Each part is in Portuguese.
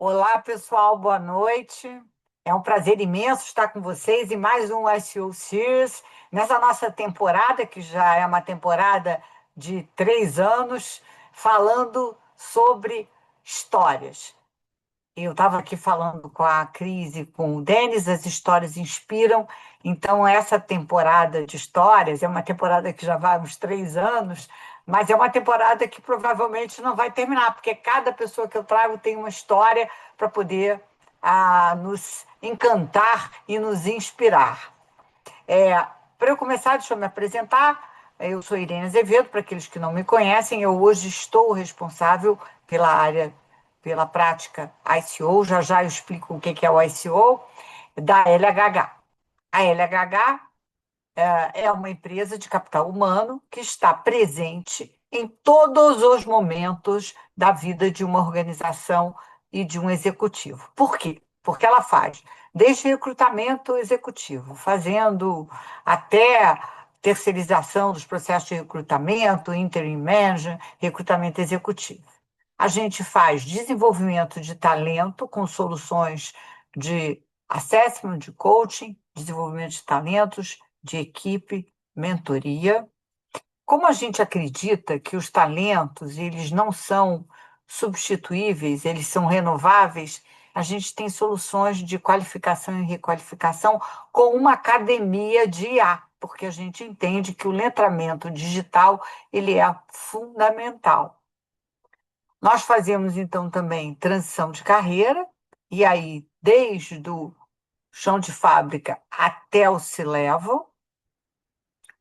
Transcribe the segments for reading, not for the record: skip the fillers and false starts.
Olá, pessoal, boa noite. É um prazer imenso estar com vocês em mais um SEO Series, nessa nossa temporada, que já é uma temporada de 3 anos, falando sobre histórias. Eu estava aqui falando com a Cris e com o Denis, as histórias inspiram. Então, essa temporada de histórias é uma temporada que já vai uns 3 anos, mas é uma temporada que provavelmente não vai terminar, porque cada pessoa que eu trago tem uma história para poder nos encantar e nos inspirar. Para eu começar, deixa eu me apresentar. Eu sou Irene Azevedo, para aqueles que não me conhecem, eu hoje estou responsável pela área, pela prática ICO, já já eu explico o que é o ICO, da LHH. A LHH é uma empresa de capital humano que está presente em todos os momentos da vida de uma organização e de um executivo. Por quê? Porque ela faz desde recrutamento executivo, fazendo até terceirização dos processos de recrutamento, interim management, recrutamento executivo. A gente faz desenvolvimento de talento com soluções de assessment, de coaching, desenvolvimento de talentos, de equipe, mentoria. Como a gente acredita que os talentos, eles não são substituíveis, eles são renováveis, a gente tem soluções de qualificação e requalificação com uma academia de IA, porque a gente entende que o letramento digital, ele é fundamental. Nós fazemos, então, também transição de carreira, e aí, desde o chão de fábrica até o C-Level,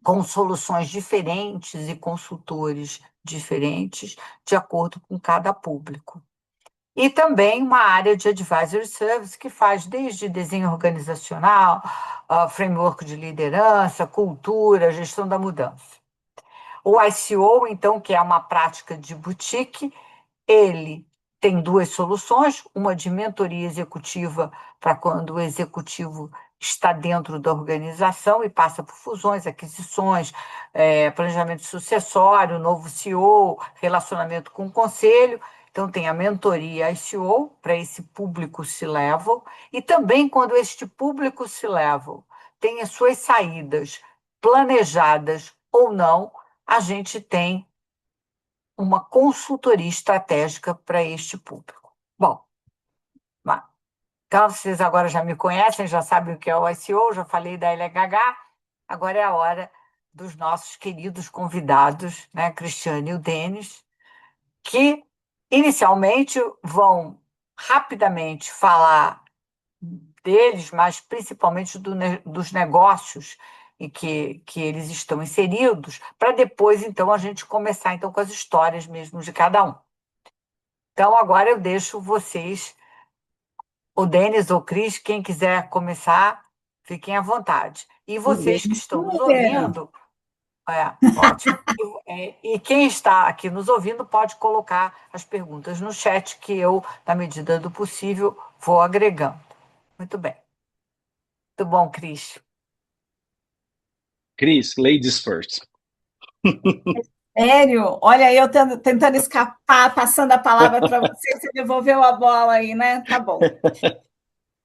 com soluções diferentes e consultores diferentes, de acordo com cada público. E também uma área de advisory service, que faz desde desenho organizacional, framework de liderança, cultura, gestão da mudança. O ICO, então, que é uma prática de boutique, ele tem duas soluções, uma de mentoria executiva para quando o executivo está dentro da organização e passa por fusões, aquisições, planejamento sucessório, novo CEO, relacionamento com o conselho. Então, tem a mentoria ICO para esse público C-Level, e também quando este público C-Level tem as suas saídas planejadas ou não, a gente tem uma consultoria estratégica para este público. Bom, então vocês agora já me conhecem, já sabem o que é o ICO, já falei da LHH, agora é a hora dos nossos queridos convidados, né, Cristiane e o Denis, que inicialmente vão rapidamente falar deles, mas principalmente dos negócios em que eles estão inseridos, para depois, então, a gente começar então, com as histórias mesmo de cada um. Então, agora eu deixo vocês, o Denis ou o Cris, quem quiser começar, fiquem à vontade. E O vocês que Denis estão nos primeiro. ouvindo, ótimo. E quem está aqui nos ouvindo pode colocar as perguntas no chat, que eu, na medida do possível, vou agregando. Muito bem. Muito bom, Cris. Cris, ladies first. Sério? Olha, eu tentando escapar, passando a palavra para você, você devolveu a bola aí, né? Tá bom.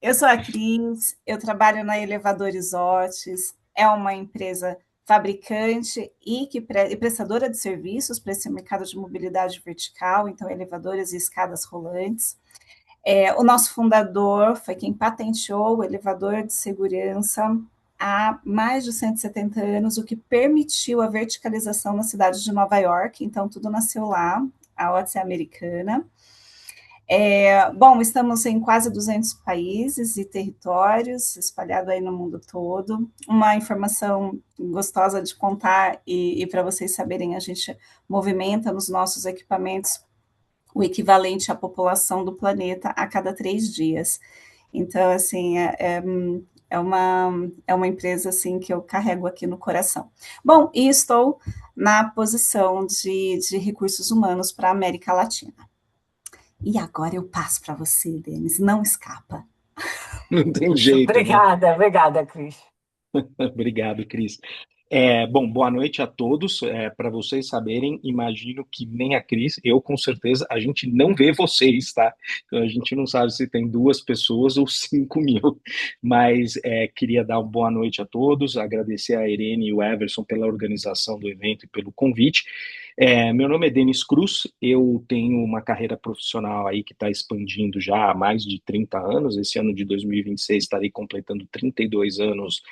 Eu sou a Cris, eu trabalho na Elevadores Hortes, é uma empresa fabricante e prestadora de serviços para esse mercado de mobilidade vertical, então elevadores e escadas rolantes. O nosso fundador foi quem patenteou o elevador de segurança há mais de 170 anos, o que permitiu a verticalização na cidade de Nova York, então tudo nasceu lá, a Otis é americana. Bom, estamos em quase 200 países e territórios, espalhado aí no mundo todo. Uma informação gostosa de contar e para vocês saberem, a gente movimenta nos nossos equipamentos o equivalente à população do planeta a cada 3 dias. Então, assim, é uma empresa assim que eu carrego aqui no coração. Bom, e estou na posição de recursos humanos para a América Latina. E agora eu passo para você, Denis, não escapa. Não tem Isso, jeito, né? obrigada, Cris. Obrigado, Cris. Bom, boa noite a todos. Para vocês saberem, imagino que nem a Cris, eu com certeza, a gente não vê vocês, tá? Então a gente não sabe se tem 2 pessoas ou 5.000. Mas queria dar uma boa noite a todos, agradecer a Irene e o Everson pela organização do evento e pelo convite. Meu nome é Denis Cruz, eu tenho uma carreira profissional aí que está expandindo já há mais de 30 anos. Esse ano de 2026 estarei completando 32 anos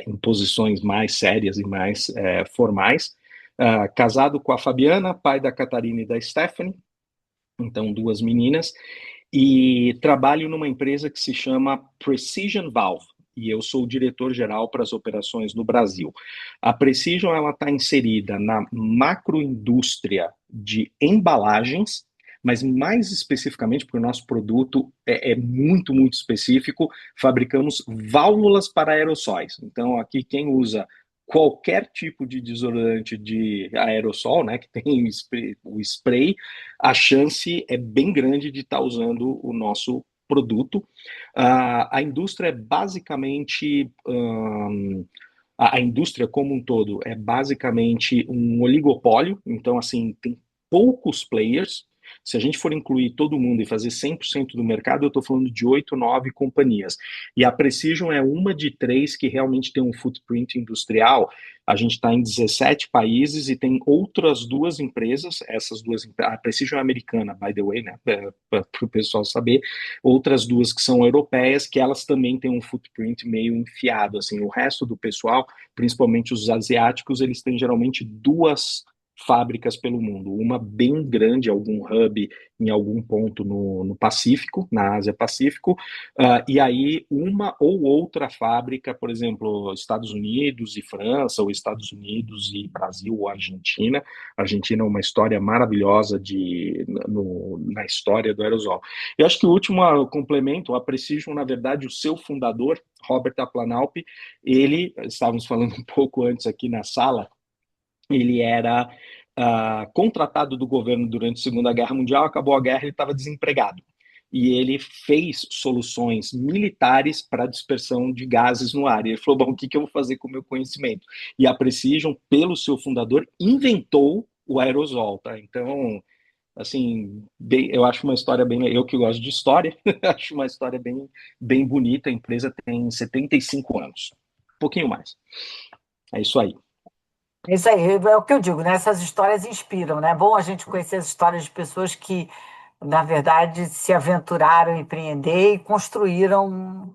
em posições mais sérias e mais formais. Casado com a Fabiana, pai da Catarina e da Stephanie, então 2 meninas, e trabalho numa empresa que se chama Precision Valve, e eu sou o diretor-geral para as operações no Brasil. A Precision ela está inserida na macroindústria de embalagens, mas mais especificamente, porque o nosso produto é muito, muito específico, fabricamos válvulas para aerossóis. Então, aqui quem usa qualquer tipo de desodorante de aerossol, né, que tem o spray, a chance é bem grande de estar usando o nosso produto. A indústria é basicamente a indústria como um todo é basicamente um oligopólio, então assim tem poucos players. Se a gente for incluir todo mundo e fazer 100% do mercado, eu estou falando de 8, 9 companhias. E a Precision é uma de 3 que realmente tem um footprint industrial. A gente está em 17 países e tem outras 2 empresas, essas 2, a Precision é americana, by the way, né, para o pessoal saber, outras 2 que são europeias, que elas também têm um footprint meio enfiado, assim, o resto do pessoal, principalmente os asiáticos, eles têm geralmente 2 fábricas pelo mundo, uma bem grande, algum hub em algum ponto no Pacífico, na Ásia Pacífico, e aí uma ou outra fábrica, por exemplo, Estados Unidos e França, ou Estados Unidos e Brasil ou Argentina. A Argentina é uma história maravilhosa na história do aerosol. Eu acho que o último complemento, a Precision, na verdade, o seu fundador, Robert Aplanalp, ele, estávamos falando um pouco antes aqui na sala, ele era contratado do governo durante a Segunda Guerra Mundial, acabou a guerra, ele estava desempregado. E ele fez soluções militares para dispersão de gases no ar. E ele falou, bom, o que eu vou fazer com o meu conhecimento? E a Precision, pelo seu fundador, inventou o aerosol, tá? Então, assim, eu acho uma história bem... Eu que gosto de história, acho uma história bem, bem bonita. A empresa tem 75 anos. Um pouquinho mais. É isso aí. É isso aí, é o que eu digo, né? Essas histórias inspiram, né? É bom a gente conhecer as histórias de pessoas que, na verdade, se aventuraram em empreender e construíram,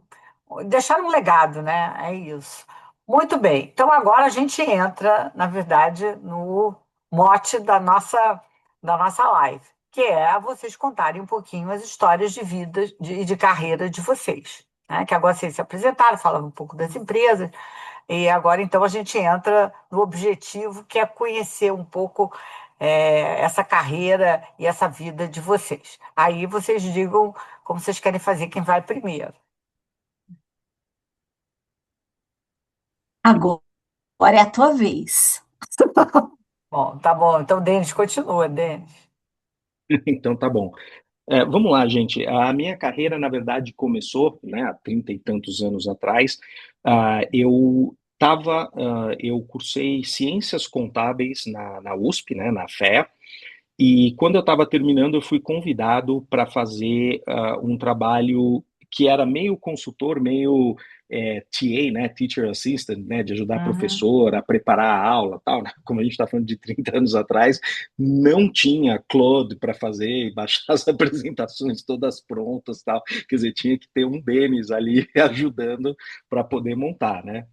deixaram um legado, né? É isso. Muito bem. Então agora a gente entra, na verdade, no mote da nossa live, que é vocês contarem um pouquinho as histórias de vida e de carreira de vocês, né? Que agora vocês se apresentaram, falaram um pouco das empresas. E agora, então, a gente entra no objetivo, que é conhecer um pouco essa carreira e essa vida de vocês. Aí vocês digam como vocês querem fazer, quem vai primeiro. Agora é a tua vez. Bom, tá bom. Então, Denis, continua, Denis. Então tá bom. Vamos lá, gente. A minha carreira, na verdade, começou, né, há 30 e tantos anos atrás. Eu cursei Ciências Contábeis na USP, né, na FEA, e quando eu estava terminando, eu fui convidado para fazer um trabalho que era meio consultor, meio TA, né, Teacher Assistant, né, de ajudar a Uhum. professora a preparar a aula, tal, né? Como a gente está falando de 30 anos atrás, não tinha Claude para fazer e baixar as apresentações todas prontas, tal. Quer dizer, tinha que ter um Denis ali ajudando para poder montar, né?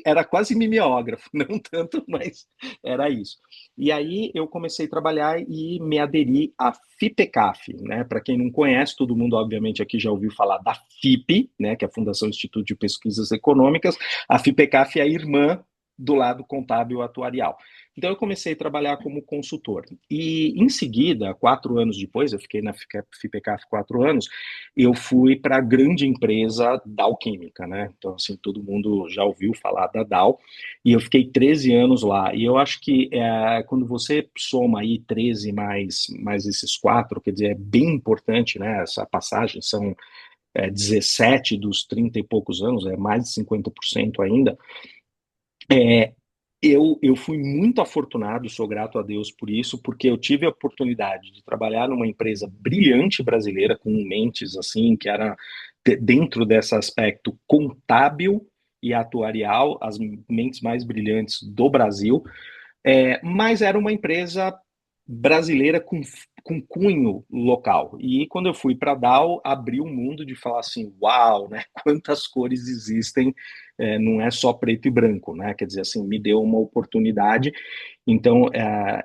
Era quase mimeógrafo, não tanto, mas era isso. E aí eu comecei a trabalhar e me aderi à FIPECAF, né? Para quem não conhece, todo mundo obviamente aqui já ouviu falar da FIPE, né? Que é a Fundação Instituto de Pesquisas Econômicas. A FIPECAF é a irmã do lado contábil atuarial. Então eu comecei a trabalhar como consultor. E em seguida, 4 anos depois, eu fiquei na FIPECAF 4 anos, eu fui para a grande empresa Dow Química, né? Então, assim, todo mundo já ouviu falar da Dow, e eu fiquei 13 anos lá. E eu acho que quando você soma aí 13 mais esses 4, quer dizer, é bem importante, né? Essa passagem são 17 dos 30 e poucos anos, é mais de 50% ainda. Eu fui muito afortunado, sou grato a Deus por isso, porque eu tive a oportunidade de trabalhar numa empresa brilhante brasileira, com mentes assim, que era dentro desse aspecto contábil e atuarial, as mentes mais brilhantes do Brasil, mas era uma empresa brasileira com cunho local. E quando eu fui para a DAO, abriu um mundo de falar assim, uau, né? Quantas cores existem, não é só preto e branco, né? Quer dizer, assim, me deu uma oportunidade. Então,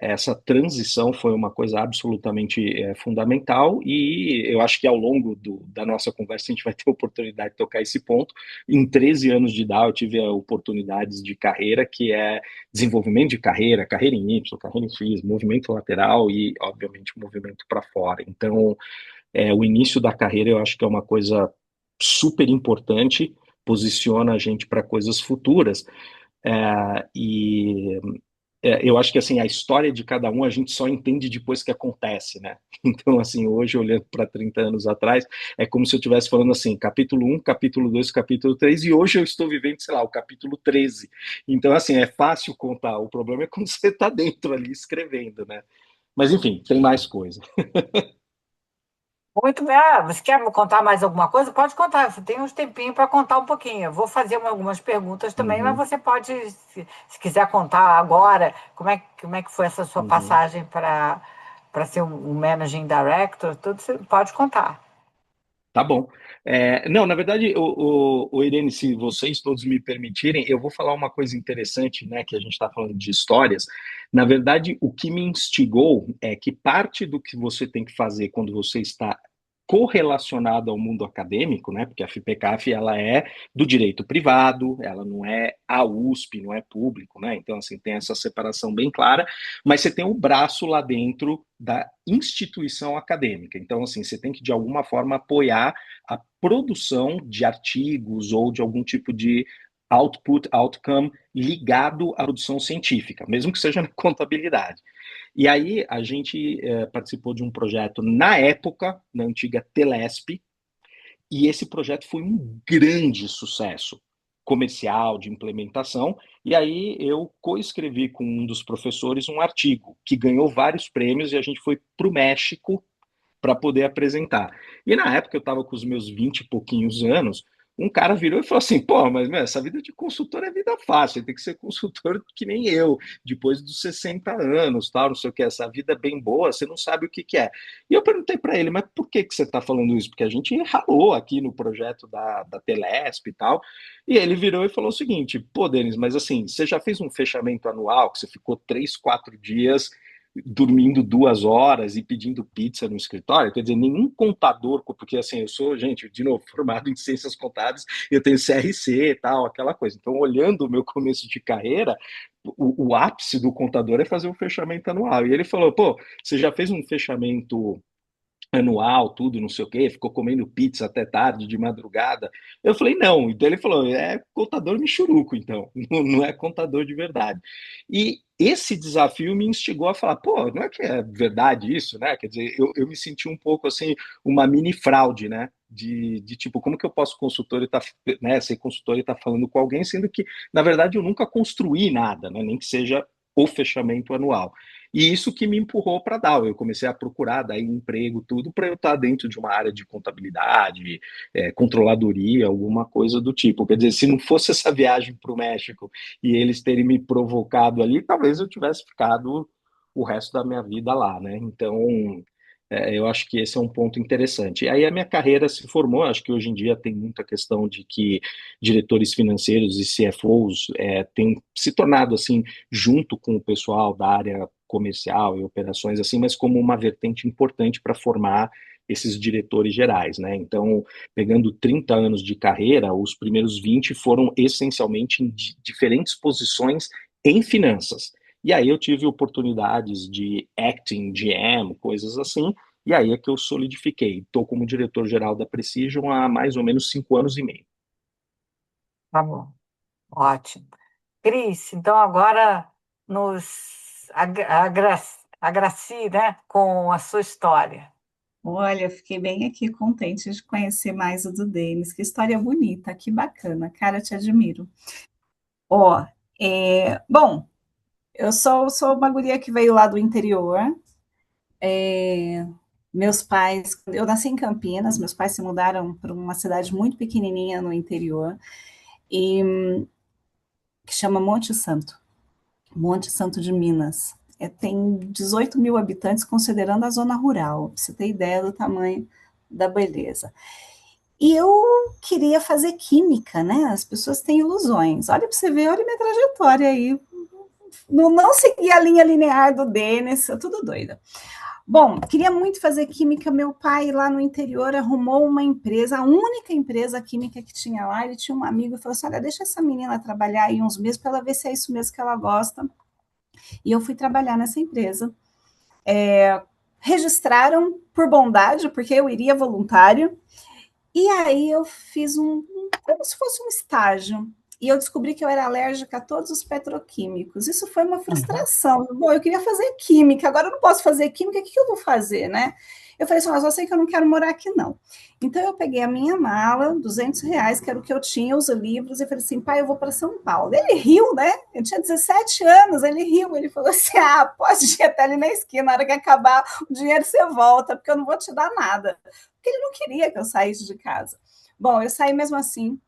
essa transição foi uma coisa absolutamente fundamental e eu acho que ao longo da nossa conversa a gente vai ter a oportunidade de tocar esse ponto. Em 13 anos de DAO eu tive oportunidades de carreira, que é desenvolvimento de carreira, carreira em Y, carreira em X, movimento lateral e, obviamente, movimento para fora. Então, o início da carreira eu acho que é uma coisa super importante, posiciona a gente para coisas futuras. E eu acho que assim a história de cada um a gente só entende depois que acontece, né? Então, assim, hoje, olhando para 30 anos atrás, é como se eu estivesse falando assim, capítulo um, capítulo 2, capítulo 3, e hoje eu estou vivendo, sei lá, o capítulo 13. Então, assim, é fácil contar, o problema é quando você está dentro ali escrevendo, né? Mas, enfim, tem mais coisa. Muito bem. Você quer me contar mais alguma coisa? Pode contar. Você tem uns tempinhos para contar um pouquinho. Eu vou fazer algumas perguntas também, mas Uhum, você pode, se quiser contar agora, como é que foi essa sua uhum. passagem para ser um Managing Director, tudo você pode contar. Tá bom. Não, na verdade, o Irene, se vocês todos me permitirem, eu vou falar uma coisa interessante, né, que a gente está falando de histórias. Na verdade, o que me instigou é que parte do que você tem que fazer quando você está correlacionado ao mundo acadêmico, né, porque a FIPECAF ela é do direito privado, ela não é a USP, não é público, né, então assim tem essa separação bem clara, mas você tem o braço lá dentro da instituição acadêmica. Então, assim, você tem que, de alguma forma, apoiar a produção de artigos ou de algum tipo de output, outcome ligado à produção científica, mesmo que seja na contabilidade. E aí a gente participou de um projeto na época, na antiga Telesp, e esse projeto foi um grande sucesso comercial, de implementação, e aí eu coescrevi com um dos professores um artigo que ganhou vários prêmios e a gente foi para o México para poder apresentar. E na época eu estava com os meus 20 e pouquinhos anos, um cara virou e falou assim: pô, mas meu, essa vida de consultor é vida fácil, você tem que ser consultor que nem eu, depois dos 60 anos, tal, não sei o que, essa vida é bem boa, você não sabe o que, que é. E eu perguntei para ele: mas por que você está falando isso? Porque a gente ralou aqui no projeto da Telesp e tal. E ele virou e falou o seguinte: pô, Denis, mas assim, você já fez um fechamento anual que você ficou 3, 4 dias dormindo 2 horas e pedindo pizza no escritório? Quer dizer, nenhum contador, porque assim, eu sou, gente, de novo, formado em ciências contábeis, eu tenho CRC e tal, aquela coisa. Então, olhando o meu começo de carreira, o ápice do contador é fazer o fechamento anual. E ele falou: pô, você já fez um fechamento anual, tudo, não sei o quê, ficou comendo pizza até tarde, de madrugada? Eu falei, não. Então ele falou: é contador michuruco, então, não é contador de verdade. E esse desafio me instigou a falar: pô, não é que é verdade isso, né? Quer dizer, eu me senti um pouco assim, uma mini fraude, né? De tipo, como que eu posso consultor e tá, né, ser consultor e estar falando com alguém, sendo que, na verdade, eu nunca construí nada, né? Nem que seja o fechamento anual. E isso que me empurrou para a DAO. Eu comecei a procurar daí emprego, tudo, para eu estar dentro de uma área de contabilidade, controladoria, alguma coisa do tipo. Quer dizer, se não fosse essa viagem para o México e eles terem me provocado ali, talvez eu tivesse ficado o resto da minha vida lá, né? Então, eu acho que esse é um ponto interessante. E aí a minha carreira se formou, acho que hoje em dia tem muita questão de que diretores financeiros e CFOs têm se tornado assim, junto com o pessoal da área comercial e operações assim, mas como uma vertente importante para formar esses diretores gerais, né? Então, pegando 30 anos de carreira, os primeiros 20 foram essencialmente em diferentes posições em finanças. E aí eu tive oportunidades de acting, GM, coisas assim, e aí é que eu solidifiquei. Estou como diretor-geral da Precision há mais ou menos 5 anos e meio. Tá bom, ótimo. Cris, então agora nos agracie, né, com a sua história. Olha, eu fiquei bem aqui contente de conhecer mais o do Denis. Que história bonita, que bacana. Cara, eu te admiro. Ó, Bom, eu sou uma guria que veio lá do interior. É, meus pais, eu nasci em Campinas, meus pais se mudaram para uma cidade muito pequenininha no interior, e que chama Monte Santo de Minas. Tem 18 mil habitantes, considerando a zona rural, para você ter ideia do tamanho da beleza. E eu queria fazer química, né? As pessoas têm ilusões. Olha para você ver, olha minha trajetória aí. Não segui a linha linear do Denis, tudo doida. Bom, queria muito fazer química. Meu pai, lá no interior, arrumou uma empresa, a única empresa química que tinha lá. Ele tinha um amigo e falou assim: olha, deixa essa menina trabalhar aí uns meses para ela ver se é isso mesmo que ela gosta. E eu fui trabalhar nessa empresa. Registraram por bondade, porque eu iria voluntário. E aí eu fiz como se fosse um estágio. E eu descobri que eu era alérgica a todos os petroquímicos. Isso foi uma frustração. Bom, eu queria fazer química, agora eu não posso fazer química, o que eu vou fazer, né? Eu falei assim, mas eu sei que eu não quero morar aqui, não. Então eu peguei a minha mala, R$ 200, que era o que eu tinha, os livros, e falei assim, pai, eu vou para São Paulo. Ele riu, né? Eu tinha 17 anos, ele riu, ele falou assim, pode ir até ali na esquina, na hora que acabar o dinheiro você volta, porque eu não vou te dar nada. Porque ele não queria que eu saísse de casa. Bom, eu saí mesmo assim,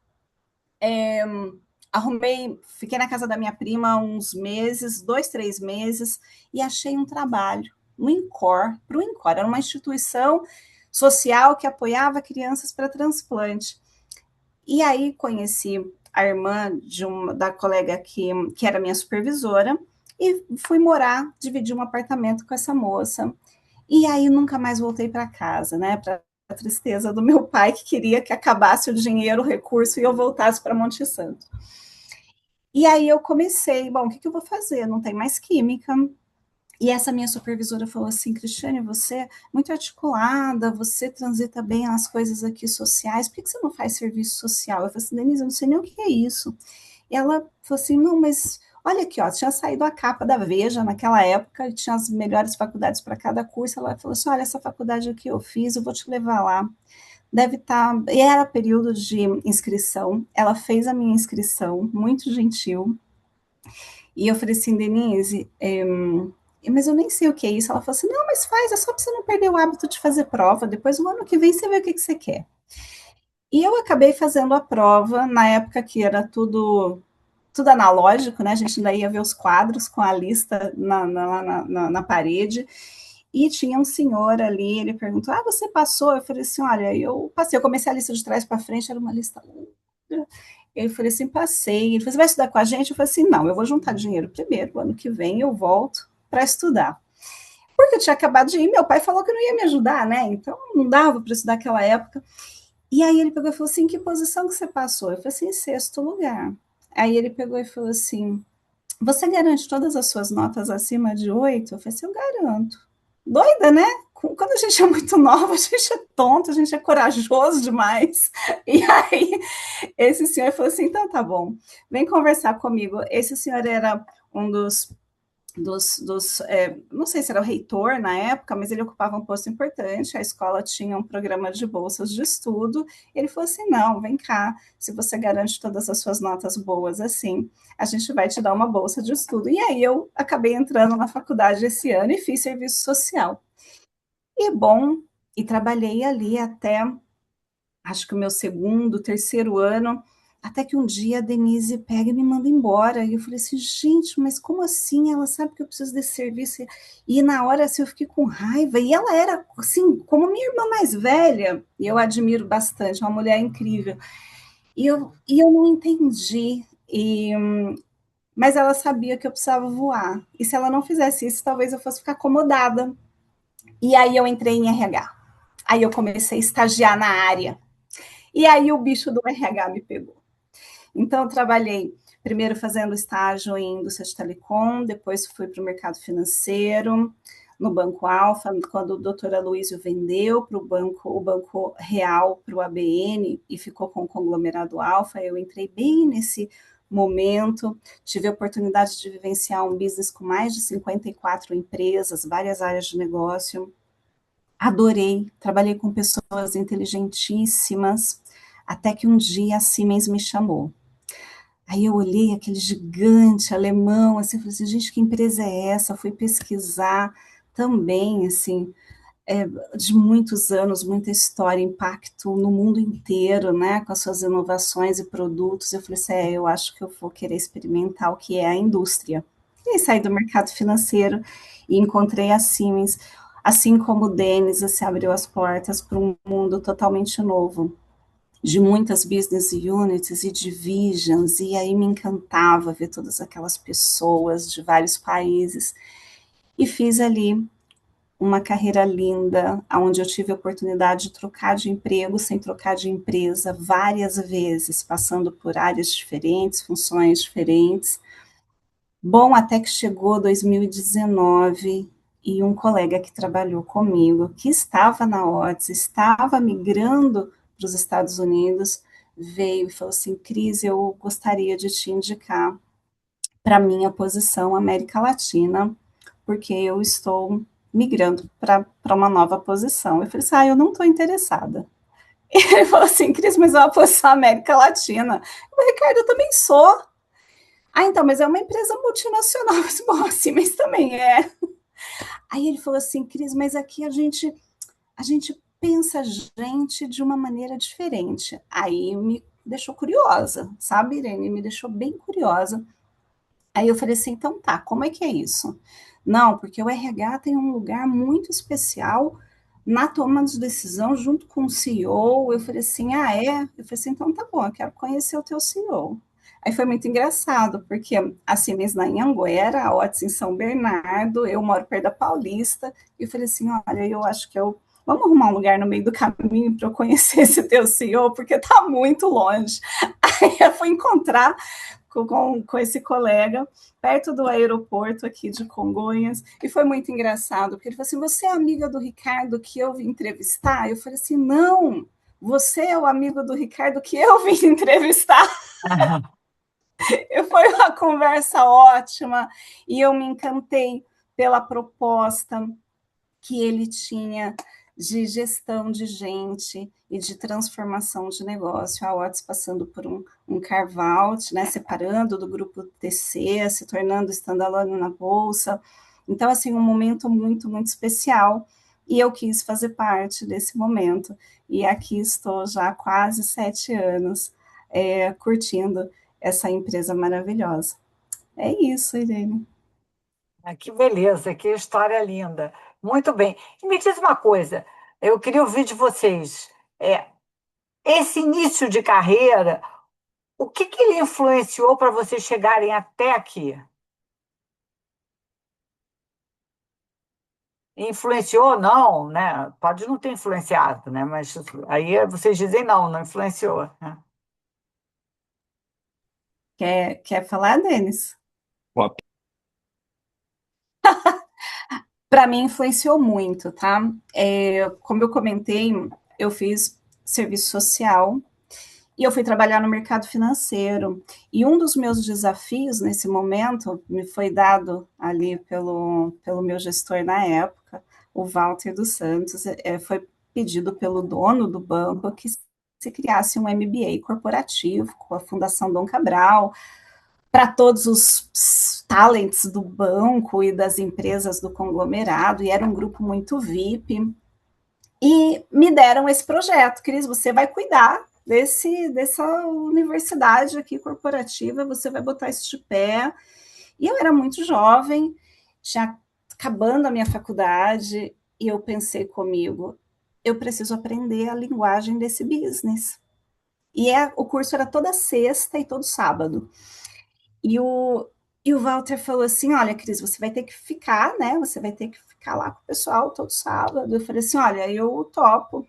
fiquei na casa da minha prima uns meses, 2, 3 meses, e achei um trabalho no INCOR, para o INCOR, era uma instituição social que apoiava crianças para transplante. E aí conheci a irmã da colega que era minha supervisora, e fui morar, dividir um apartamento com essa moça. E aí nunca mais voltei para casa, né? Para a tristeza do meu pai, que queria que acabasse o dinheiro, o recurso, e eu voltasse para Monte Santo. E aí eu comecei, bom, o que eu vou fazer? Não tem mais química. E essa minha supervisora falou assim, Cristiane, você é muito articulada, você transita bem nas coisas aqui sociais, por que você não faz serviço social? Eu falei assim, Denise, eu não sei nem o que é isso. E ela falou assim, não, mas olha aqui, ó, tinha saído a capa da Veja naquela época, e tinha as melhores faculdades para cada curso. Ela falou assim, olha, essa faculdade aqui eu fiz, eu vou te levar lá. Deve estar. E era período de inscrição. Ela fez a minha inscrição, muito gentil. E eu falei assim, Denise, mas eu nem sei o que é isso. Ela falou assim, não, mas faz, é só para você não perder o hábito de fazer prova. Depois, no ano que vem, você vê o que você quer. E eu acabei fazendo a prova, na época que era tudo analógico, né? A gente ainda ia ver os quadros com a lista na parede. E tinha um senhor ali, ele perguntou, você passou? Eu falei assim, olha, eu passei. Eu comecei a lista de trás para frente, era uma lista longa. Eu falei assim, passei. Ele falou, você vai estudar com a gente? Eu falei assim, não, eu vou juntar dinheiro primeiro, ano que vem eu volto para estudar. Porque eu tinha acabado de ir, meu pai falou que não ia me ajudar, né? Então não dava para estudar naquela época. E aí ele pegou e falou assim, que posição que você passou? Eu falei assim, em sexto lugar. Aí ele pegou e falou assim, você garante todas as suas notas acima de 8? Eu falei assim, eu garanto. Doida, né? Quando a gente é muito nova, a gente é tonto, a gente é corajoso demais. E aí, esse senhor falou assim: então tá bom, vem conversar comigo. Esse senhor era um não sei se era o reitor na época, mas ele ocupava um posto importante. A escola tinha um programa de bolsas de estudo. Ele falou assim: não, vem cá, se você garante todas as suas notas boas assim, a gente vai te dar uma bolsa de estudo. E aí eu acabei entrando na faculdade esse ano e fiz serviço social. E bom, e trabalhei ali até, acho que o meu segundo, terceiro ano, até que um dia a Denise pega e me manda embora. E eu falei assim, gente, mas como assim? Ela sabe que eu preciso desse serviço. E na hora, assim, eu fiquei com raiva. E ela era, assim, como minha irmã mais velha, e eu admiro bastante, uma mulher incrível. E eu não entendi. Mas ela sabia que eu precisava voar. E se ela não fizesse isso, talvez eu fosse ficar acomodada. E aí eu entrei em RH. Aí eu comecei a estagiar na área. E aí o bicho do RH me pegou. Então, eu trabalhei primeiro fazendo estágio em indústria de telecom, depois fui para o mercado financeiro, no Banco Alfa, quando o doutor Aloysio vendeu para o Banco Real, para o ABN, e ficou com o conglomerado Alfa, eu entrei bem nesse momento, tive a oportunidade de vivenciar um business com mais de 54 empresas, várias áreas de negócio. Adorei, trabalhei com pessoas inteligentíssimas, até que um dia a Siemens me chamou. Aí eu olhei aquele gigante alemão, assim, falei assim, gente, que empresa é essa? Fui pesquisar também, assim, de muitos anos, muita história, impacto no mundo inteiro, né, com as suas inovações e produtos. Eu falei assim, eu acho que eu vou querer experimentar o que é a indústria. E aí saí do mercado financeiro e encontrei a Siemens, assim como o Denis, se abriu as portas para um mundo totalmente novo, de muitas business units e divisions, e aí me encantava ver todas aquelas pessoas de vários países, e fiz ali uma carreira linda, onde eu tive a oportunidade de trocar de emprego sem trocar de empresa várias vezes, passando por áreas diferentes, funções diferentes. Bom, até que chegou 2019 e um colega que trabalhou comigo, que estava na Otis, estava migrando para os Estados Unidos, veio e falou assim, Cris, eu gostaria de te indicar para a minha posição América Latina, porque eu estou migrando para uma nova posição. Eu falei assim, eu não estou interessada. Ele falou assim, Cris, mas é uma posição América Latina. Eu falei, Ricardo, eu também sou. Então, mas é uma empresa multinacional. Bom, assim, mas também é. Aí ele falou assim, Cris, mas aqui a gente pensa a gente de uma maneira diferente. Aí me deixou curiosa, sabe, Irene? Me deixou bem curiosa. Aí eu falei assim, então tá, como é que é isso? Não, porque o RH tem um lugar muito especial na toma de decisão junto com o CEO. Eu falei assim, é? Eu falei assim, então tá bom, eu quero conhecer o teu CEO. Aí foi muito engraçado, porque a Siemens na Anhanguera, a Otis em São Bernardo, eu moro perto da Paulista, e eu falei assim, olha, eu acho que vamos arrumar um lugar no meio do caminho para eu conhecer esse teu CEO, porque tá muito longe. Aí eu fui encontrar com esse colega, perto do aeroporto aqui de Congonhas, e foi muito engraçado, porque ele falou assim, você é amiga do Ricardo que eu vim entrevistar? Eu falei assim, não, você é o amigo do Ricardo que eu vim entrevistar. Foi uma conversa ótima, e eu me encantei pela proposta que ele tinha de gestão de gente e de transformação de negócio. A Otis passando por um carve-out, né, separando do grupo TC, se tornando standalone na bolsa. Então, assim, um momento muito, muito especial. E eu quis fazer parte desse momento. E aqui estou já há quase 7 anos curtindo essa empresa maravilhosa. É isso, Irene. Que beleza, que história linda. Muito bem. E me diz uma coisa, eu queria ouvir de vocês. Esse início de carreira, o que que ele influenciou para vocês chegarem até aqui? Influenciou, não, né? Pode não ter influenciado, né? Mas aí vocês dizem não, não influenciou, né? Quer falar, Denis? Ó, Para mim influenciou muito, tá? Como eu comentei, eu fiz serviço social e eu fui trabalhar no mercado financeiro. E um dos meus desafios nesse momento me foi dado ali pelo meu gestor na época, o Walter dos Santos, foi pedido pelo dono do banco que se criasse um MBA corporativo com a Fundação Dom Cabral, para todos os talents do banco e das empresas do conglomerado, e era um grupo muito VIP. E me deram esse projeto, Cris, você vai cuidar dessa universidade aqui corporativa, você vai botar isso de pé. E eu era muito jovem, já acabando a minha faculdade, e eu pensei comigo, eu preciso aprender a linguagem desse business. E o curso era toda sexta e todo sábado. E o Walter falou assim: olha, Cris, você vai ter que ficar, né? Você vai ter que ficar lá com o pessoal todo sábado. Eu falei assim: olha, eu topo, não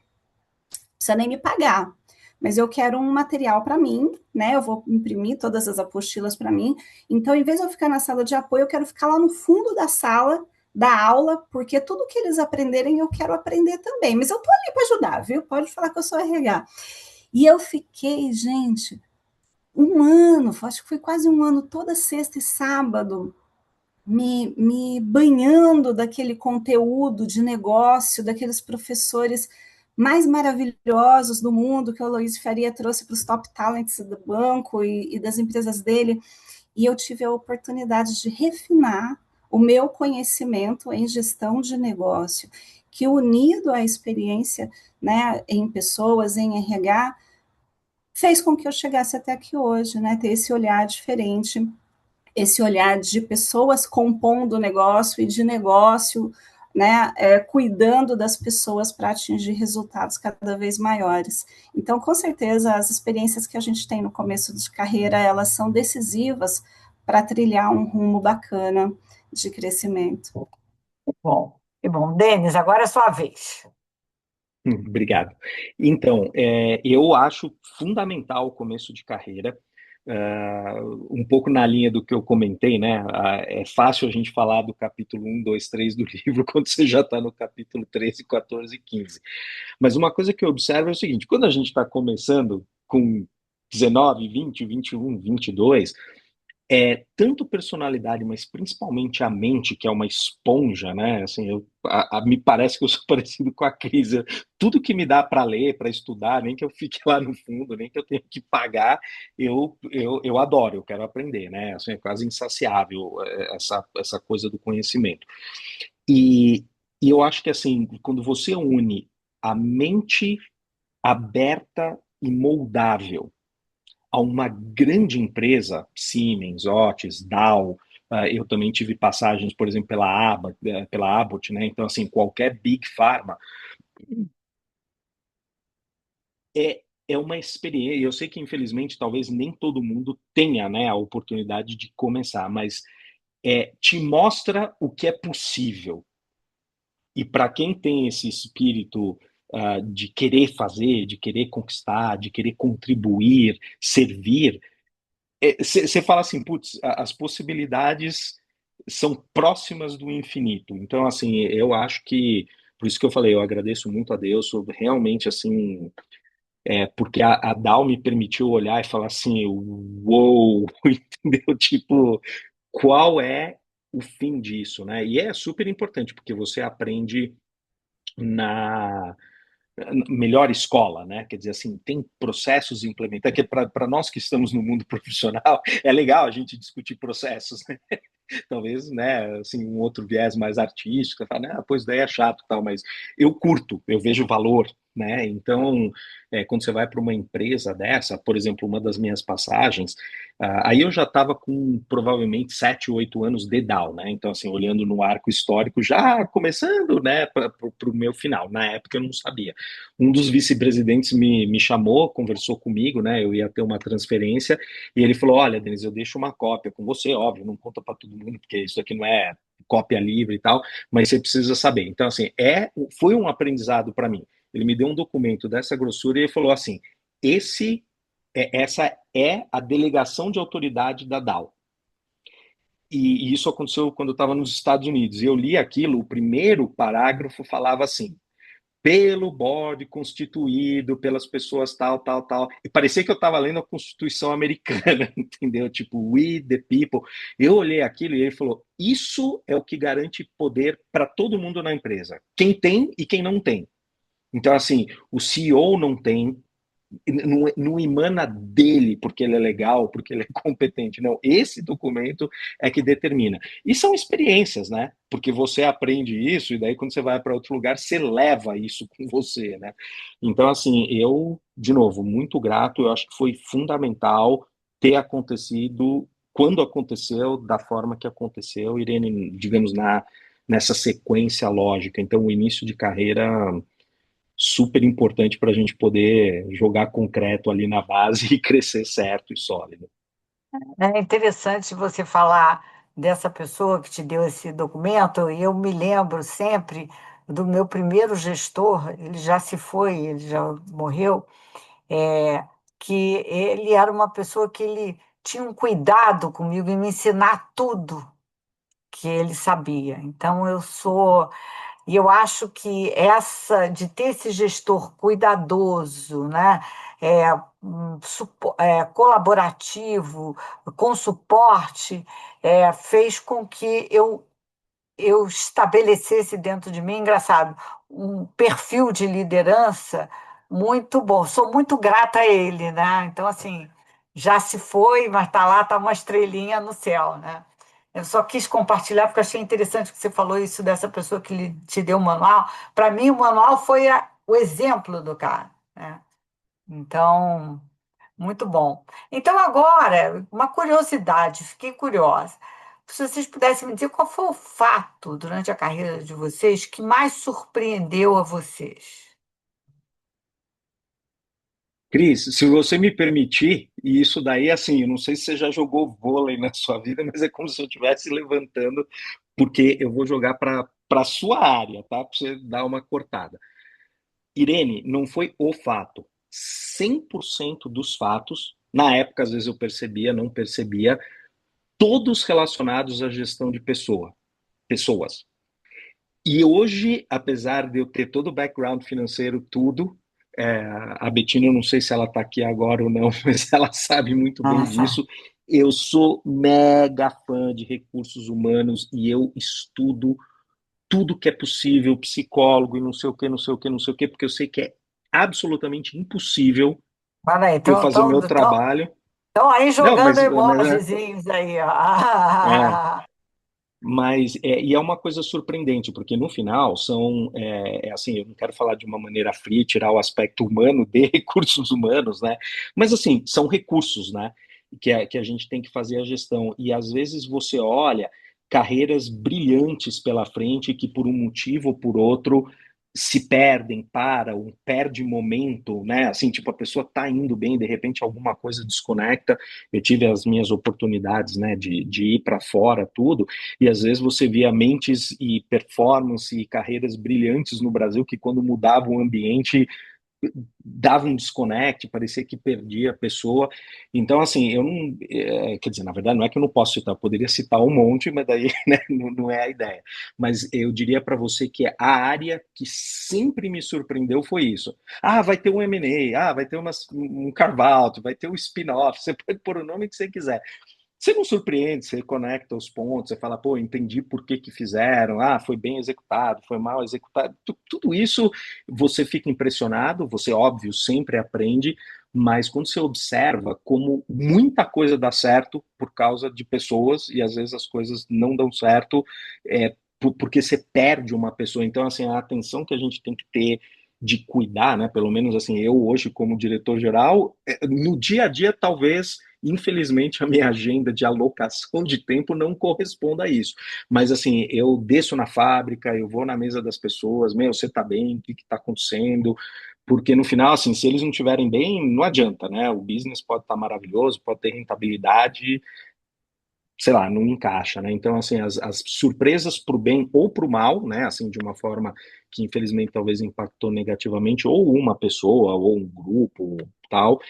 precisa nem me pagar, mas eu quero um material para mim, né? Eu vou imprimir todas as apostilas para mim. Então, em vez de eu ficar na sala de apoio, eu quero ficar lá no fundo da sala da aula, porque tudo que eles aprenderem eu quero aprender também. Mas eu tô ali para ajudar, viu? Pode falar que eu sou RH. E eu fiquei, gente, um ano, acho que foi quase um ano, toda sexta e sábado, me banhando daquele conteúdo de negócio, daqueles professores mais maravilhosos do mundo que o Aloysio Faria trouxe para os top talents do banco e das empresas dele, e eu tive a oportunidade de refinar o meu conhecimento em gestão de negócio, que unido à experiência, né, em pessoas, em RH, fez com que eu chegasse até aqui hoje, né, ter esse olhar diferente, esse olhar de pessoas compondo o negócio e de negócio, né, cuidando das pessoas para atingir resultados cada vez maiores. Então, com certeza, as experiências que a gente tem no começo de carreira, elas são decisivas para trilhar um rumo bacana de crescimento. Bom, que bom. Denis, agora é a sua vez. Obrigado. Então, eu acho fundamental o começo de carreira, um pouco na linha do que eu comentei, né? É fácil a gente falar do capítulo 1, 2, 3 do livro quando você já está no capítulo 13, 14 e 15. Mas uma coisa que eu observo é o seguinte: quando a gente está começando com 19, 20, 21, 22, tanto personalidade, mas principalmente a mente, que é uma esponja, né? Assim, me parece que eu sou parecido com a Cris. Tudo que me dá para ler, para estudar, nem que eu fique lá no fundo, nem que eu tenha que pagar, eu adoro, eu quero aprender, né? Assim, é quase insaciável essa coisa do conhecimento. E, e eu acho que, assim, quando você une a mente aberta e moldável a uma grande empresa, Siemens, Otis, Dow, eu também tive passagens, por exemplo, pela Abbott, né? Então, assim, qualquer Big Pharma é uma experiência. Eu sei que, infelizmente, talvez nem todo mundo tenha, né, a oportunidade de começar, mas te mostra o que é possível. E para quem tem esse espírito de querer fazer, de querer conquistar, de querer contribuir, servir, você fala assim, putz, as possibilidades são próximas do infinito. Então, assim, eu acho que, por isso que eu falei, eu agradeço muito a Deus, realmente, assim, porque a Dal me permitiu olhar e falar assim, uou, entendeu? Tipo, qual é o fim disso, né? E é super importante, porque você aprende na melhor escola, né? Quer dizer, assim, tem processos implementados, que para nós que estamos no mundo profissional, é legal a gente discutir processos, né? Talvez, né, assim, um outro viés mais artístico, fala, né, pois daí é chato e tal, mas eu curto, eu vejo valor, né? Então, quando você vai para uma empresa dessa, por exemplo, uma das minhas passagens, aí eu já estava com provavelmente 7, 8 anos de Dow, né? Então, assim, olhando no arco histórico, já começando, né, para o meu final. Na época eu não sabia. Um dos vice-presidentes me chamou, conversou comigo, né? Eu ia ter uma transferência e ele falou: Olha, Denise, eu deixo uma cópia com você, óbvio, não conta para todo mundo, porque isso aqui não é cópia livre e tal, mas você precisa saber. Então, assim, foi um aprendizado para mim. Ele me deu um documento dessa grossura e ele falou assim: essa é a delegação de autoridade da Dow. E isso aconteceu quando eu estava nos Estados Unidos. E eu li aquilo, o primeiro parágrafo falava assim: pelo board constituído pelas pessoas tal, tal, tal. E parecia que eu estava lendo a Constituição americana, entendeu? Tipo, we the people. Eu olhei aquilo e ele falou: isso é o que garante poder para todo mundo na empresa. Quem tem e quem não tem. Então, assim, o CEO não tem, não emana dele porque ele é legal, porque ele é competente. Não, esse documento é que determina. E são experiências, né? Porque você aprende isso e daí quando você vai para outro lugar, você leva isso com você, né? Então, assim, eu, de novo, muito grato. Eu acho que foi fundamental ter acontecido quando aconteceu, da forma que aconteceu, Irene, digamos, nessa sequência lógica. Então, o início de carreira super importante para a gente poder jogar concreto ali na base e crescer certo e sólido. É interessante você falar dessa pessoa que te deu esse documento, e eu me lembro sempre do meu primeiro gestor, ele já se foi, ele já morreu, é, que ele era uma pessoa que ele tinha um cuidado comigo em me ensinar tudo que ele sabia. Então, e eu acho que essa de ter esse gestor cuidadoso, né, colaborativo, com suporte, fez com que eu eu estabelecesse dentro de mim, engraçado, um perfil de liderança muito bom. Sou muito grata a ele, né? Então, assim, já se foi, mas está lá, está uma estrelinha no céu, né? Eu só quis compartilhar porque achei interessante que você falou isso dessa pessoa que te deu o manual. Para mim, o manual foi o exemplo do cara, né? Então, muito bom. Então, agora, uma curiosidade, fiquei curiosa. Se vocês pudessem me dizer qual foi o fato durante a carreira de vocês que mais surpreendeu a vocês? Cris, se você me permitir, e isso daí, assim, eu não sei se você já jogou vôlei na sua vida, mas é como se eu estivesse levantando, porque eu vou jogar para a sua área, tá? Para você dar uma cortada. Irene, não foi o fato. 100% dos fatos, na época, às vezes eu percebia, não percebia, todos relacionados à gestão de pessoas. E hoje, apesar de eu ter todo o background financeiro, tudo, a Betina, eu não sei se ela está aqui agora ou não, mas ela sabe muito bem Nossa, disso. Eu sou mega fã de recursos humanos e eu estudo tudo que é possível, psicólogo e não sei o que, não sei o que, não sei o que, porque eu sei que é absolutamente impossível para aí, eu fazer o meu trabalho. estão aí Não, jogando mas emojizinhos aí, ó. é, e é uma coisa surpreendente, porque no final são, assim, eu não quero falar de uma maneira fria, tirar o aspecto humano de recursos humanos, né? Mas assim, são recursos, né? Que a gente tem que fazer a gestão. E às vezes você olha carreiras brilhantes pela frente que por um motivo ou por outro se perdem, param, perde momento, né? Assim, tipo, a pessoa tá indo bem, de repente alguma coisa desconecta. Eu tive as minhas oportunidades, né, de ir para fora, tudo, e às vezes você via mentes e performance e carreiras brilhantes no Brasil que quando mudava o ambiente dava um desconecte, parecia que perdia a pessoa. Então, assim, eu não. Quer dizer, na verdade, não é que eu não posso citar, eu poderia citar um monte, mas daí né, não é a ideia. Mas eu diria para você que a área que sempre me surpreendeu foi isso. Ah, vai ter um M&A, vai ter um carve-out, vai ter um spin-off, você pode pôr o nome que você quiser. Você não surpreende, você conecta os pontos, você fala, pô, entendi por que que fizeram, foi bem executado, foi mal executado. Tudo isso você fica impressionado, você, óbvio, sempre aprende, mas quando você observa como muita coisa dá certo por causa de pessoas e às vezes as coisas não dão certo porque você perde uma pessoa. Então, assim, a atenção que a gente tem que ter de cuidar, né? Pelo menos assim, eu hoje como diretor geral, no dia a dia talvez infelizmente, a minha agenda de alocação de tempo não corresponde a isso. Mas, assim, eu desço na fábrica, eu vou na mesa das pessoas, meu, você tá bem? O que que tá acontecendo? Porque no final, assim, se eles não estiverem bem, não adianta, né? O business pode estar maravilhoso, pode ter rentabilidade, sei lá, não encaixa, né? Então, assim, as surpresas para o bem ou para o mal, né? Assim, de uma forma que infelizmente talvez impactou negativamente ou uma pessoa ou um grupo tal,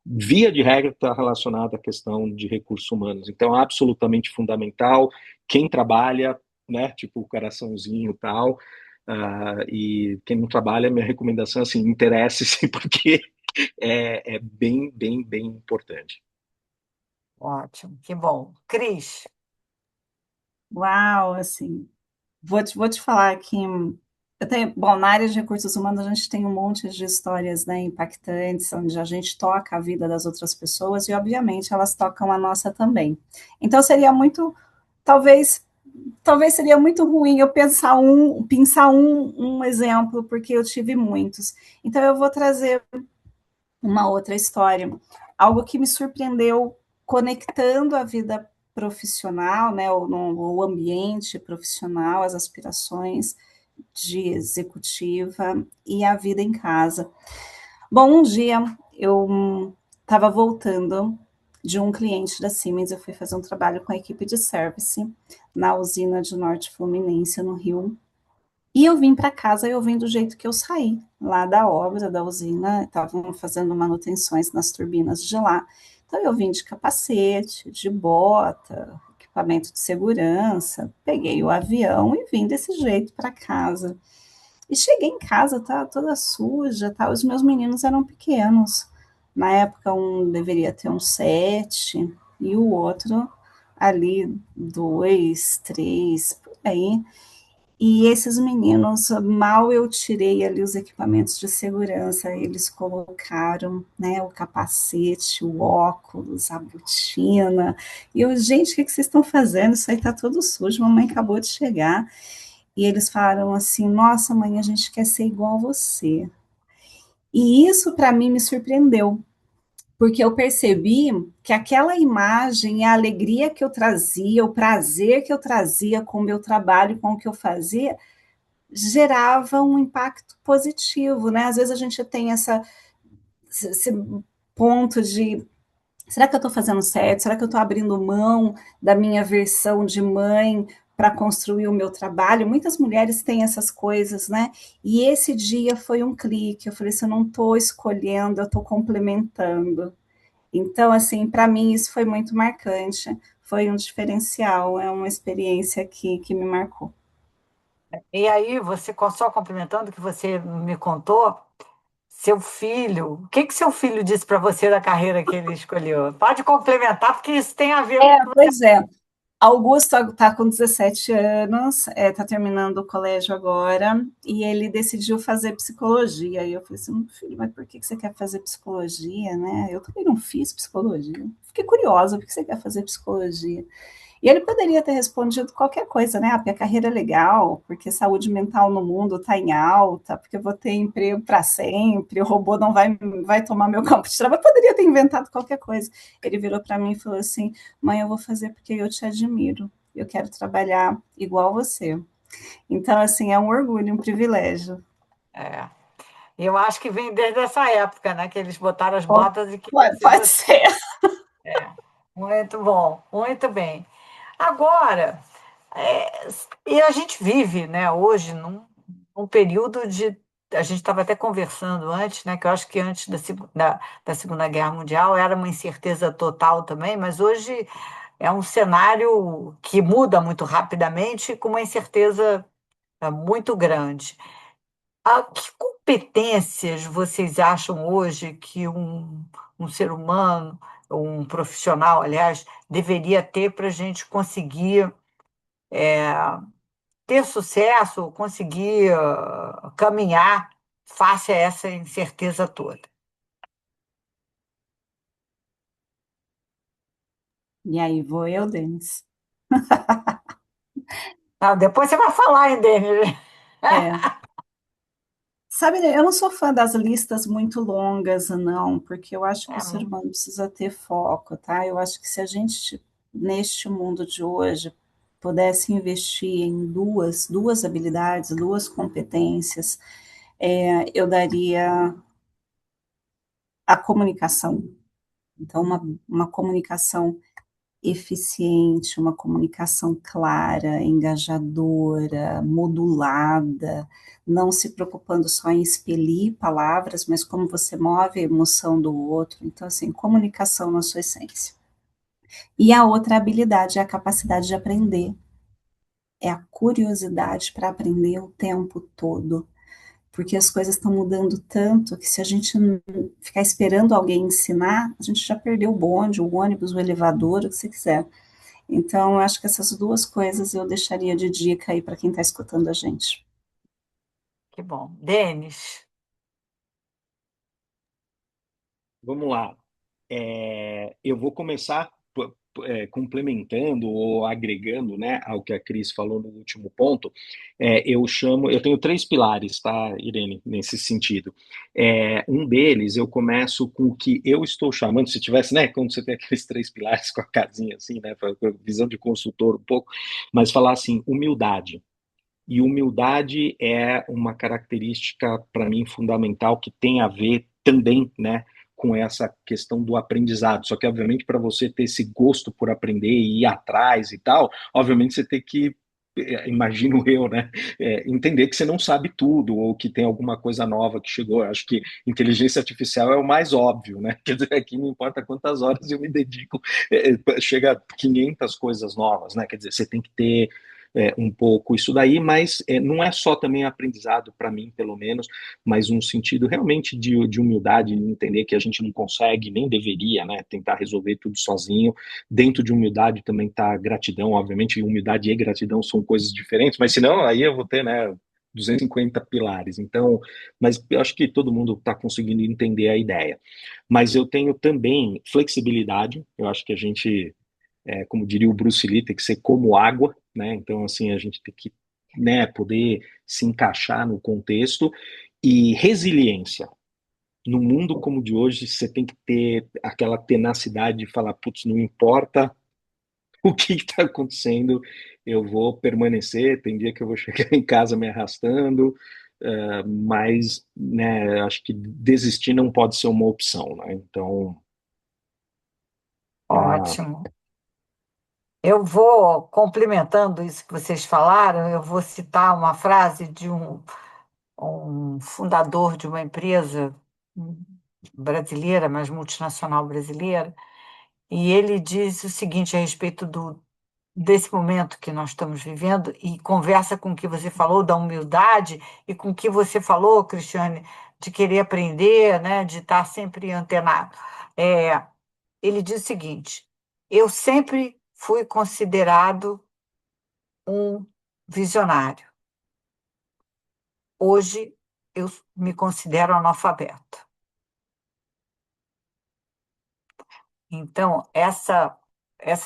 via de regra está relacionado à questão de recursos humanos. Então, é absolutamente fundamental. Quem trabalha, né, tipo o coraçãozinho e tal, e quem não trabalha, minha recomendação é assim, interesse-se, porque é bem, bem, bem importante. Ótimo, que bom. Cris, Uau, assim, vou te falar que bom, na área de recursos humanos a gente tem um monte de histórias, né, impactantes, onde a gente toca a vida das outras pessoas e, obviamente, elas tocam a nossa também. Então, seria muito, talvez, talvez seria muito ruim eu pensar um exemplo, porque eu tive muitos. Então, eu vou trazer uma outra história, algo que me surpreendeu conectando a vida profissional, né, o ambiente profissional, as aspirações de executiva e a vida em casa. Bom, um dia eu estava voltando de um cliente da Siemens, eu fui fazer um trabalho com a equipe de service na usina de Norte Fluminense, no Rio, e eu vim para casa, eu vim do jeito que eu saí, lá da obra, da usina, estavam fazendo manutenções nas turbinas de lá. Então eu vim de capacete, de bota, equipamento de segurança, peguei o avião e vim desse jeito para casa. E cheguei em casa, tá toda suja, tá? Os meus meninos eram pequenos. Na época, um deveria ter uns 7 e o outro ali 2, 3, aí. E esses meninos, mal eu tirei ali os equipamentos de segurança, eles colocaram, né, o capacete, o óculos, a botina. E eu, gente, o que vocês estão fazendo? Isso aí tá tudo sujo, mamãe acabou de chegar. E eles falaram assim: nossa, mãe, a gente quer ser igual a você. E isso para mim me surpreendeu, porque eu percebi que aquela imagem, a alegria que eu trazia, o prazer que eu trazia com o meu trabalho, com o que eu fazia, gerava um impacto positivo, né? Às vezes a gente tem esse ponto de: será que eu estou fazendo certo? Será que eu estou abrindo mão da minha versão de mãe para construir o meu trabalho? Muitas mulheres têm essas coisas, né? E esse dia foi um clique. Eu falei assim: eu não estou escolhendo, eu estou complementando. Então, assim, para mim isso foi muito marcante. Foi um diferencial, é uma experiência que me marcou. E aí, você, só complementando o que você me contou, seu filho, o que que seu filho disse para você da carreira que ele escolheu? Pode complementar, porque isso tem a ver com o que você. Pois é, Augusto está com 17 anos, está terminando o colégio agora, e ele decidiu fazer psicologia. E eu falei assim: filho, mas por que você quer fazer psicologia, né? Eu também não fiz psicologia. Fiquei curiosa, por que você quer fazer psicologia? E ele poderia ter respondido qualquer coisa, né? Ah, porque a carreira é legal, porque saúde mental no mundo está em alta, porque eu vou ter emprego para sempre, o robô não vai tomar meu campo de trabalho. Poderia ter inventado qualquer coisa. Ele virou para mim e falou assim: mãe, eu vou fazer porque eu te admiro. Eu quero trabalhar igual você. Então, assim, é um orgulho, um privilégio. É. E eu acho que vem desde essa época, né? Que eles botaram as botas e que se Pode você. ser. É. Muito bom, muito bem. Agora, é, e a gente vive, né, hoje num período de. A gente estava até conversando antes, né, que eu acho que antes da Segunda Guerra Mundial era uma incerteza total também, mas hoje é um cenário que muda muito rapidamente, com uma incerteza muito grande. Que competências vocês acham hoje que um ser humano, um profissional, aliás, deveria ter para a gente conseguir ter sucesso, conseguir caminhar face a essa incerteza toda? E aí vou eu, Denis. Ah, depois você vai falar, hein, Denis? É, sabe, eu não sou fã das listas muito longas, não, porque eu acho que o É, ser humano precisa ter foco, tá? Eu acho que se a gente, neste mundo de hoje, pudesse investir em duas habilidades, duas competências, eu daria a comunicação. Então, uma comunicação eficiente, uma comunicação clara, engajadora, modulada, não se preocupando só em expelir palavras, mas como você move a emoção do outro. Então, assim, comunicação na sua essência. E a outra habilidade é a capacidade de aprender, é a curiosidade para aprender o tempo todo. Porque as coisas estão mudando tanto que se a gente não ficar esperando alguém ensinar, a gente já perdeu o bonde, o ônibus, o elevador, o que você quiser. Então, eu acho que essas duas coisas eu deixaria de dica aí para quem está escutando a gente. que bom. Denis, Vamos lá. Eu vou começar complementando ou agregando, né, ao que a Cris falou no último ponto. Eu tenho três pilares, tá, Irene, nesse sentido. Um deles, eu começo com o que eu estou chamando, se tivesse, né, quando você tem aqueles três pilares com a casinha assim, né, com a visão de consultor um pouco, mas falar assim, humildade. E humildade é uma característica, para mim, fundamental, que tem a ver também, né, com essa questão do aprendizado. Só que, obviamente, para você ter esse gosto por aprender e ir atrás e tal, obviamente você tem que, imagino eu, né, entender que você não sabe tudo ou que tem alguma coisa nova que chegou. Eu acho que inteligência artificial é o mais óbvio, né? Quer dizer, aqui não importa quantas horas eu me dedico, chega a 500 coisas novas, né? Quer dizer, você tem que ter um pouco isso daí, mas não é só também aprendizado, para mim, pelo menos, mas um sentido realmente de humildade, de entender que a gente não consegue, nem deveria, né, tentar resolver tudo sozinho. Dentro de humildade também está gratidão, obviamente, humildade e gratidão são coisas diferentes, mas senão aí eu vou ter, né, 250 pilares. Então, mas eu acho que todo mundo está conseguindo entender a ideia. Mas eu tenho também flexibilidade, eu acho que a gente, como diria o Bruce Lee, tem que ser como água, né? Então, assim, a gente tem que, né, poder se encaixar no contexto e resiliência. No mundo como o de hoje, você tem que ter aquela tenacidade de falar, putz, não importa o que está acontecendo, eu vou permanecer. Tem dia que eu vou chegar em casa me arrastando, mas, né, acho que desistir não pode ser uma opção, né? Então, ah, Ótimo. Eu vou, complementando isso que vocês falaram, eu vou citar uma frase de um fundador de uma empresa brasileira, mas multinacional brasileira, e ele diz o seguinte a respeito desse momento que nós estamos vivendo, e conversa com o que você falou da humildade e com o que você falou, Cristiane, de querer aprender, né, de estar sempre antenado. É, ele diz o seguinte: eu sempre fui considerado um visionário. Hoje eu me considero analfabeto. Então, essa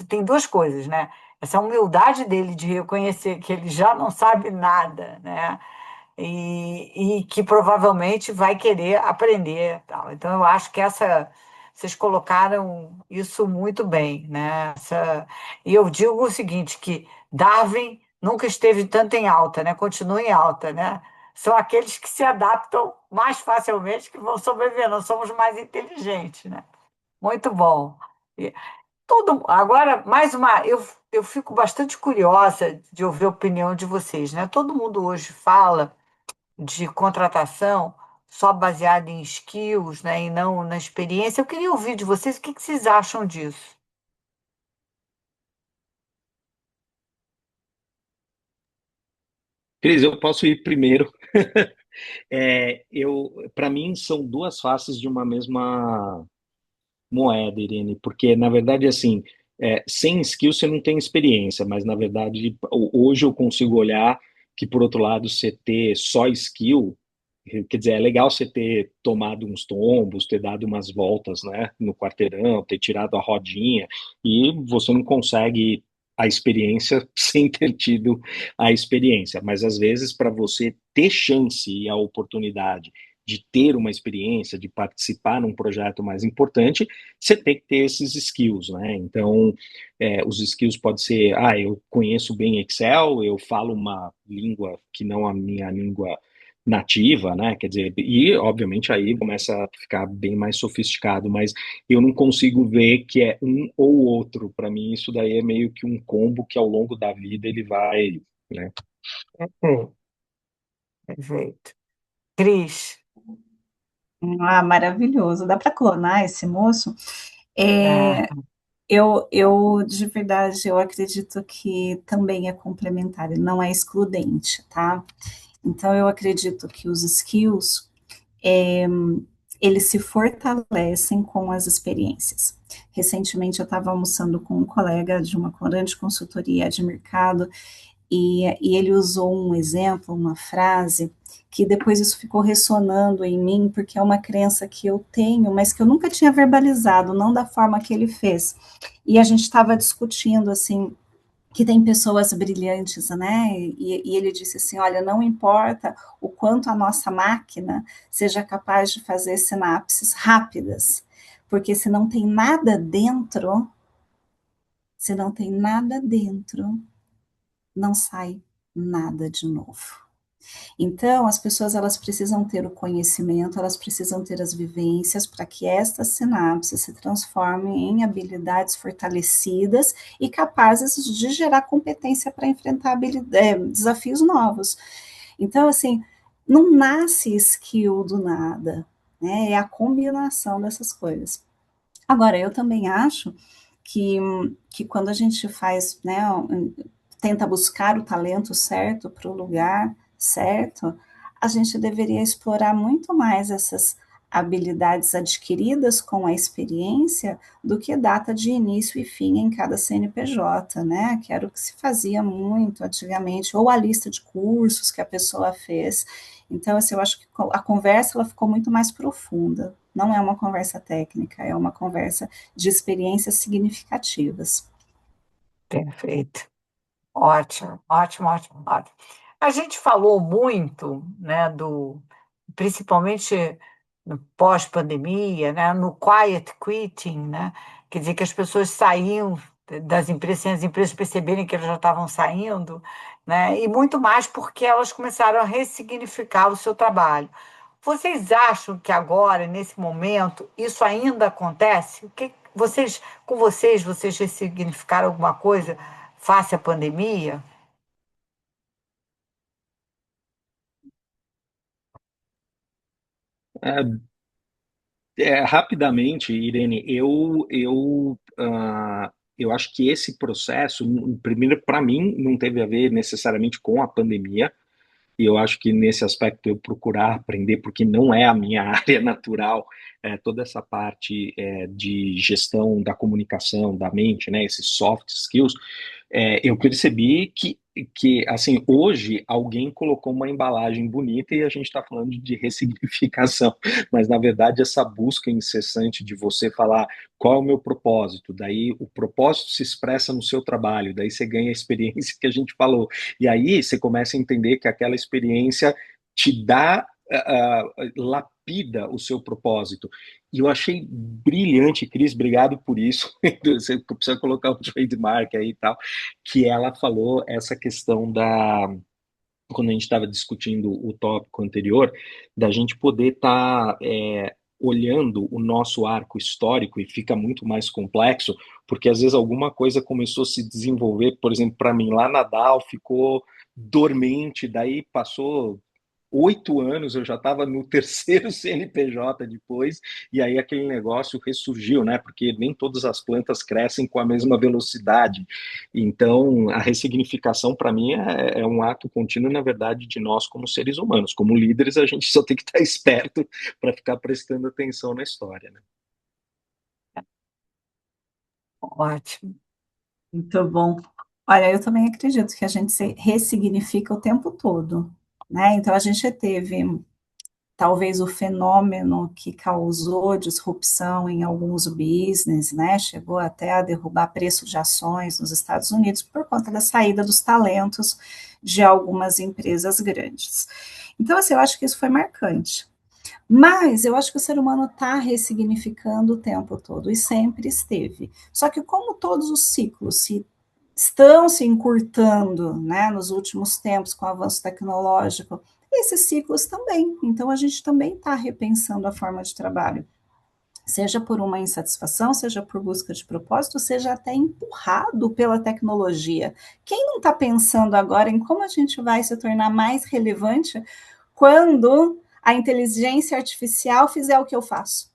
tem duas coisas, né? Essa humildade dele de reconhecer que ele já não sabe nada, né? E que provavelmente vai querer aprender, tal. Então, eu acho que vocês colocaram isso muito bem, né? E eu digo o seguinte, que Darwin nunca esteve tanto em alta, né? Continua em alta, né? São aqueles que se adaptam mais facilmente que vão sobreviver, nós somos mais inteligentes, né? Muito bom. E agora, mais uma, eu fico bastante curiosa de ouvir a opinião de vocês, né? Todo mundo hoje fala de contratação só baseada em skills, né, e não na experiência. Eu queria ouvir de vocês o que que vocês acham disso. Cris, eu posso ir primeiro. Para mim, são duas faces de uma mesma moeda, Irene, porque na verdade, assim, sem skill você não tem experiência, mas na verdade, hoje eu consigo olhar que, por outro lado, você ter só skill, quer dizer, é legal você ter tomado uns tombos, ter dado umas voltas, né, no quarteirão, ter tirado a rodinha, e você não consegue a experiência sem ter tido a experiência, mas às vezes para você ter chance e a oportunidade de ter uma experiência, de participar num projeto mais importante, você tem que ter esses skills, né? Então, os skills pode ser, eu conheço bem Excel, eu falo uma língua que não a minha língua nativa, né? Quer dizer, e obviamente aí começa a ficar bem mais sofisticado, mas eu não consigo ver que é um ou outro. Para mim, isso daí é meio que um combo que ao longo da vida ele vai, né? Perfeito. Perfeito. Cris, Ah, maravilhoso. Dá para clonar esse moço? ah, É, de verdade, eu acredito que também é complementar, ele não é excludente, tá? Então, eu acredito que os skills, eles se fortalecem com as experiências. Recentemente, eu estava almoçando com um colega de uma grande consultoria de mercado, e ele usou um exemplo, uma frase, que depois isso ficou ressonando em mim, porque é uma crença que eu tenho, mas que eu nunca tinha verbalizado, não da forma que ele fez. E a gente estava discutindo, assim, que tem pessoas brilhantes, né? E ele disse assim: olha, não importa o quanto a nossa máquina seja capaz de fazer sinapses rápidas, porque se não tem nada dentro, não sai nada de novo. Então, as pessoas elas precisam ter o conhecimento, elas precisam ter as vivências para que estas sinapses se transformem em habilidades fortalecidas e capazes de gerar competência para enfrentar desafios novos. Então, assim, não nasce skill do nada, né? É a combinação dessas coisas. Agora, eu também acho que, que quando a gente faz, né, tenta buscar o talento certo para o lugar certo, a gente deveria explorar muito mais essas habilidades adquiridas com a experiência do que data de início e fim em cada CNPJ, né? Que era o que se fazia muito antigamente, ou a lista de cursos que a pessoa fez. Então, assim, eu acho que a conversa ela ficou muito mais profunda. Não é uma conversa técnica, é uma conversa de experiências significativas. Perfeito. Ótimo, ótimo, ótimo, ótimo. A gente falou muito, né, principalmente no pós-pandemia, né, no quiet quitting, né, quer dizer que as pessoas saíam das empresas sem as empresas perceberem que elas já estavam saindo, né, e muito mais porque elas começaram a ressignificar o seu trabalho. Vocês acham que agora, nesse momento, isso ainda acontece? O que vocês ressignificaram alguma coisa face à pandemia? Rapidamente, Irene, eu acho que esse processo, primeiro, para mim, não teve a ver necessariamente com a pandemia, e eu acho que nesse aspecto eu procurar aprender, porque não é a minha área natural, toda essa parte de gestão da comunicação, da mente, né, esses soft skills, eu percebi que, assim, hoje alguém colocou uma embalagem bonita e a gente está falando de ressignificação, mas na verdade essa busca incessante de você falar qual é o meu propósito, daí o propósito se expressa no seu trabalho, daí você ganha a experiência que a gente falou, e aí você começa a entender que aquela experiência te dá, lapida o seu propósito. E eu achei brilhante, Cris, obrigado por isso. Você precisa colocar o trademark aí e tal, que ela falou essa questão quando a gente estava discutindo o tópico anterior, da gente poder estar olhando o nosso arco histórico e fica muito mais complexo, porque às vezes alguma coisa começou a se desenvolver, por exemplo, para mim, lá Nadal ficou dormente, daí passou 8 anos, eu já estava no terceiro CNPJ depois, e aí aquele negócio ressurgiu, né? Porque nem todas as plantas crescem com a mesma velocidade. Então, a ressignificação, para mim, é um ato contínuo, na verdade, de nós como seres humanos. Como líderes, a gente só tem que estar esperto para ficar prestando atenção na história, né? Ótimo. Muito bom. Olha, eu também acredito que a gente se ressignifica o tempo todo, né? Então a gente teve talvez o fenômeno que causou disrupção em alguns business, né? Chegou até a derrubar preço de ações nos Estados Unidos por conta da saída dos talentos de algumas empresas grandes. Então, assim, eu acho que isso foi marcante. Mas eu acho que o ser humano está ressignificando o tempo todo e sempre esteve. Só que como todos os ciclos estão se encurtando, né, nos últimos tempos com o avanço tecnológico, esses ciclos também. Então a gente também está repensando a forma de trabalho, seja por uma insatisfação, seja por busca de propósito, seja até empurrado pela tecnologia. Quem não está pensando agora em como a gente vai se tornar mais relevante quando a inteligência artificial fizer o que eu faço,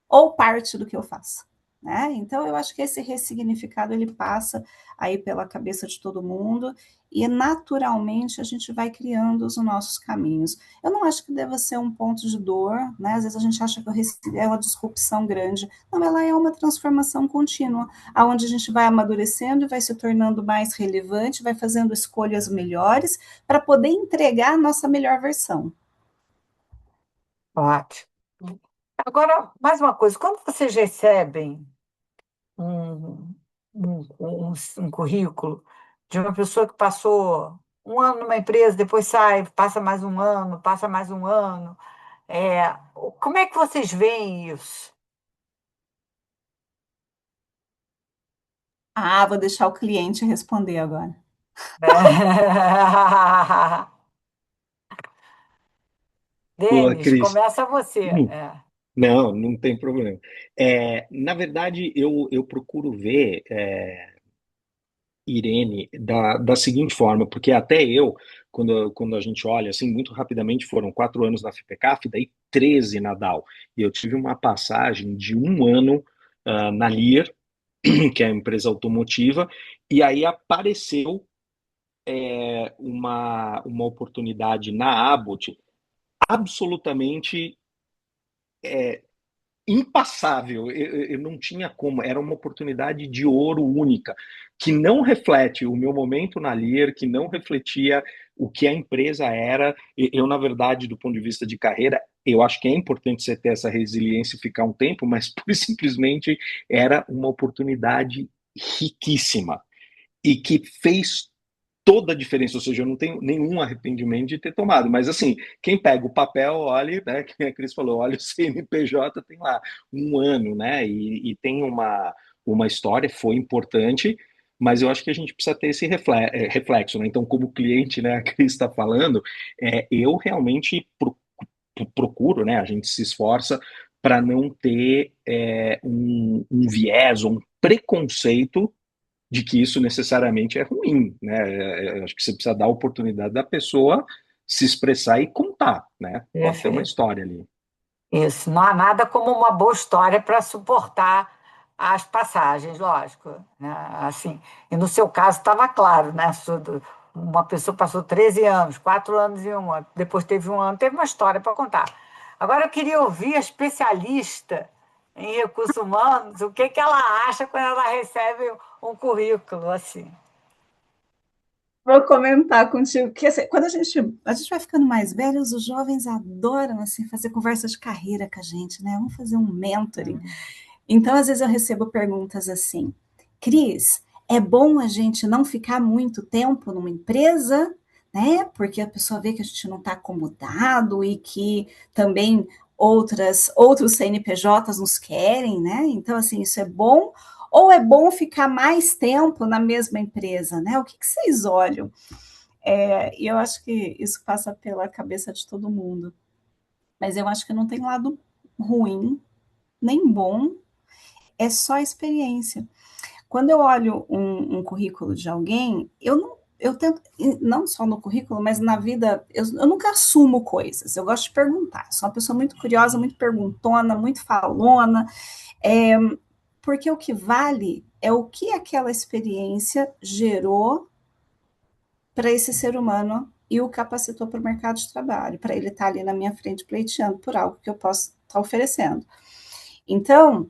ou parte do que eu faço? Né? Então, eu acho que esse ressignificado ele passa aí pela cabeça de todo mundo e naturalmente a gente vai criando os nossos caminhos. Eu não acho que deva ser um ponto de dor, né? Às vezes a gente acha que é uma disrupção grande. Não, ela é uma transformação contínua, aonde a gente vai amadurecendo e vai se tornando mais relevante, vai fazendo escolhas melhores para poder entregar a nossa melhor versão. Ótimo. Agora, mais uma coisa, quando vocês recebem um, um currículo de uma pessoa que passou um ano numa empresa, depois sai, passa mais um ano, como é que vocês veem isso? Ah, vou deixar o cliente responder agora. Boa, Denis, Cris. começa você. Não, não tem problema. Na verdade, eu procuro ver, Irene, da seguinte forma, porque até eu, quando a gente olha, assim, muito rapidamente, foram 4 anos na FIPECAF, daí 13 na Dow. E eu tive uma passagem de um ano na Lear, que é a empresa automotiva, e aí apareceu uma oportunidade na Abbott absolutamente impassável. Eu não tinha como, era uma oportunidade de ouro única, que não reflete o meu momento na Lear, que não refletia o que a empresa era. Eu, na verdade, do ponto de vista de carreira, eu acho que é importante você ter essa resiliência e ficar um tempo, mas simplesmente era uma oportunidade riquíssima e que fez toda a diferença, ou seja, eu não tenho nenhum arrependimento de ter tomado, mas assim, quem pega o papel, olha, né, que a Cris falou, olha o CNPJ, tem lá 1 ano, né, e tem uma história, foi importante, mas eu acho que a gente precisa ter esse reflexo, né, então como cliente, né, a Cris está falando, eu realmente procuro, né, a gente se esforça para não ter um viés ou um preconceito de que isso necessariamente é ruim, né? Acho que você precisa dar a oportunidade da pessoa se expressar e contar, né? Pode ter uma Perfeito. história ali. Isso, não há nada como uma boa história para suportar as passagens, lógico, né? Assim, e no seu caso estava claro, né? Uma pessoa passou 13 anos, 4 anos em uma, depois teve 1 ano, teve uma história para contar. Agora eu queria ouvir a especialista em recursos humanos, o que que ela acha quando ela recebe um currículo assim. Vou comentar contigo, que assim, quando a gente vai ficando mais velhos, os jovens adoram assim fazer conversa de carreira com a gente, né? Vamos fazer um mentoring. Hum. Então, às vezes eu recebo perguntas assim: Cris, é bom a gente não ficar muito tempo numa empresa, né? Porque a pessoa vê que a gente não está acomodado e que também outros CNPJs nos querem, né? Então, assim, isso é bom. Ou é bom ficar mais tempo na mesma empresa, né? O que vocês olham? E eu acho que isso passa pela cabeça de todo mundo. Mas eu acho que não tem lado ruim, nem bom, é só experiência. Quando eu olho um currículo de alguém, eu tento, não só no currículo, mas na vida, eu nunca assumo coisas, eu gosto de perguntar. Sou uma pessoa muito curiosa, muito perguntona, muito falona, é, porque o que vale é o que aquela experiência gerou para esse ser humano e o capacitou para o mercado de trabalho, para ele estar ali na minha frente pleiteando por algo que eu posso estar oferecendo. Então,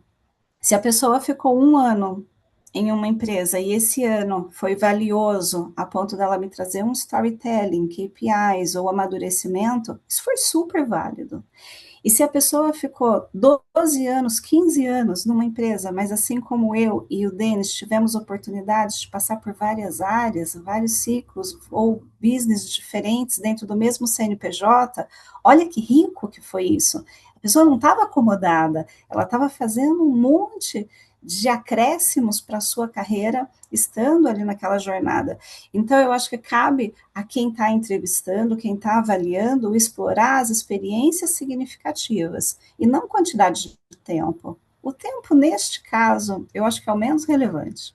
se a pessoa ficou 1 ano em uma empresa e esse ano foi valioso a ponto dela me trazer um storytelling, KPIs ou amadurecimento, isso foi super válido. E se a pessoa ficou 12 anos, 15 anos numa empresa, mas assim como eu e o Denis tivemos oportunidades de passar por várias áreas, vários ciclos ou business diferentes dentro do mesmo CNPJ, olha que rico que foi isso. A pessoa não estava acomodada, ela estava fazendo um monte de acréscimos para a sua carreira, estando ali naquela jornada. Então, eu acho que cabe a quem está entrevistando, quem está avaliando, explorar as experiências significativas e não quantidade de tempo. O tempo, neste caso, eu acho que é o menos relevante.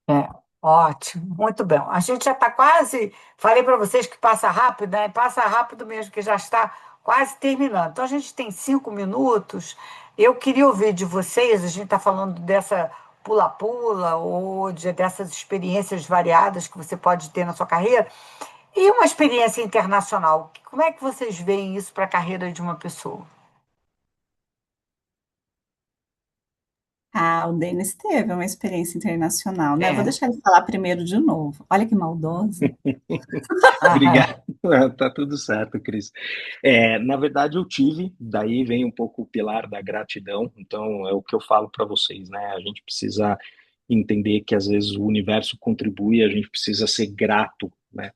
É, ótimo, muito bem. A gente já está quase. Falei para vocês que passa rápido, né? Passa rápido mesmo, que já está quase terminando. Então a gente tem 5 minutos. Eu queria ouvir de vocês, a gente está falando dessa pula-pula ou dessas experiências variadas que você pode ter na sua carreira. E uma experiência internacional. Como é que vocês veem isso para a carreira de uma pessoa? Ah, o Denis teve uma experiência internacional, né? Eu vou É. deixar ele falar primeiro de novo. Olha que maldosa. Obrigado. Tá tudo certo, Cris. Na verdade, eu tive, daí vem um pouco o pilar da gratidão. Então, é o que eu falo para vocês, né? A gente precisa entender que às vezes o universo contribui, a gente precisa ser grato, né?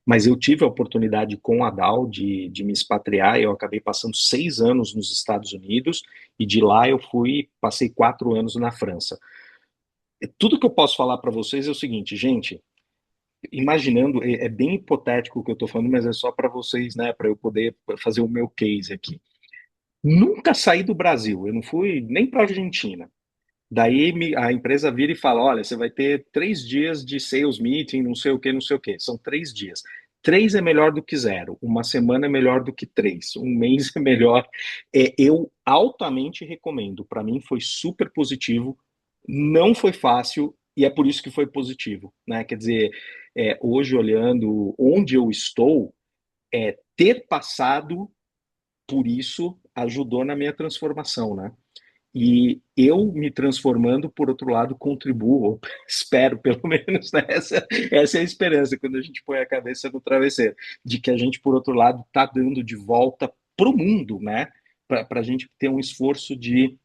Mas eu tive a oportunidade com a DAO de me expatriar. Eu acabei passando 6 anos nos Estados Unidos e de lá eu passei 4 anos na França. Tudo que eu posso falar para vocês é o seguinte, gente, imaginando, é bem hipotético o que eu estou falando, mas é só para vocês, né, para eu poder fazer o meu case aqui. Nunca saí do Brasil, eu não fui nem para a Argentina. Daí a empresa vira e fala: olha, você vai ter 3 dias de sales meeting, não sei o que, não sei o que. São 3 dias. 3 é melhor do que 0. Uma semana é melhor do que 3. Um mês é melhor. Eu altamente recomendo. Para mim foi super positivo. Não foi fácil e é por isso que foi positivo, né? Quer dizer, hoje olhando onde eu estou, ter passado por isso ajudou na minha transformação, né? E eu me transformando, por outro lado, contribuo, espero pelo menos, né? Essa é a esperança quando a gente põe a cabeça no travesseiro, de que a gente, por outro lado, está dando de volta para o mundo, né? Para a gente ter um esforço de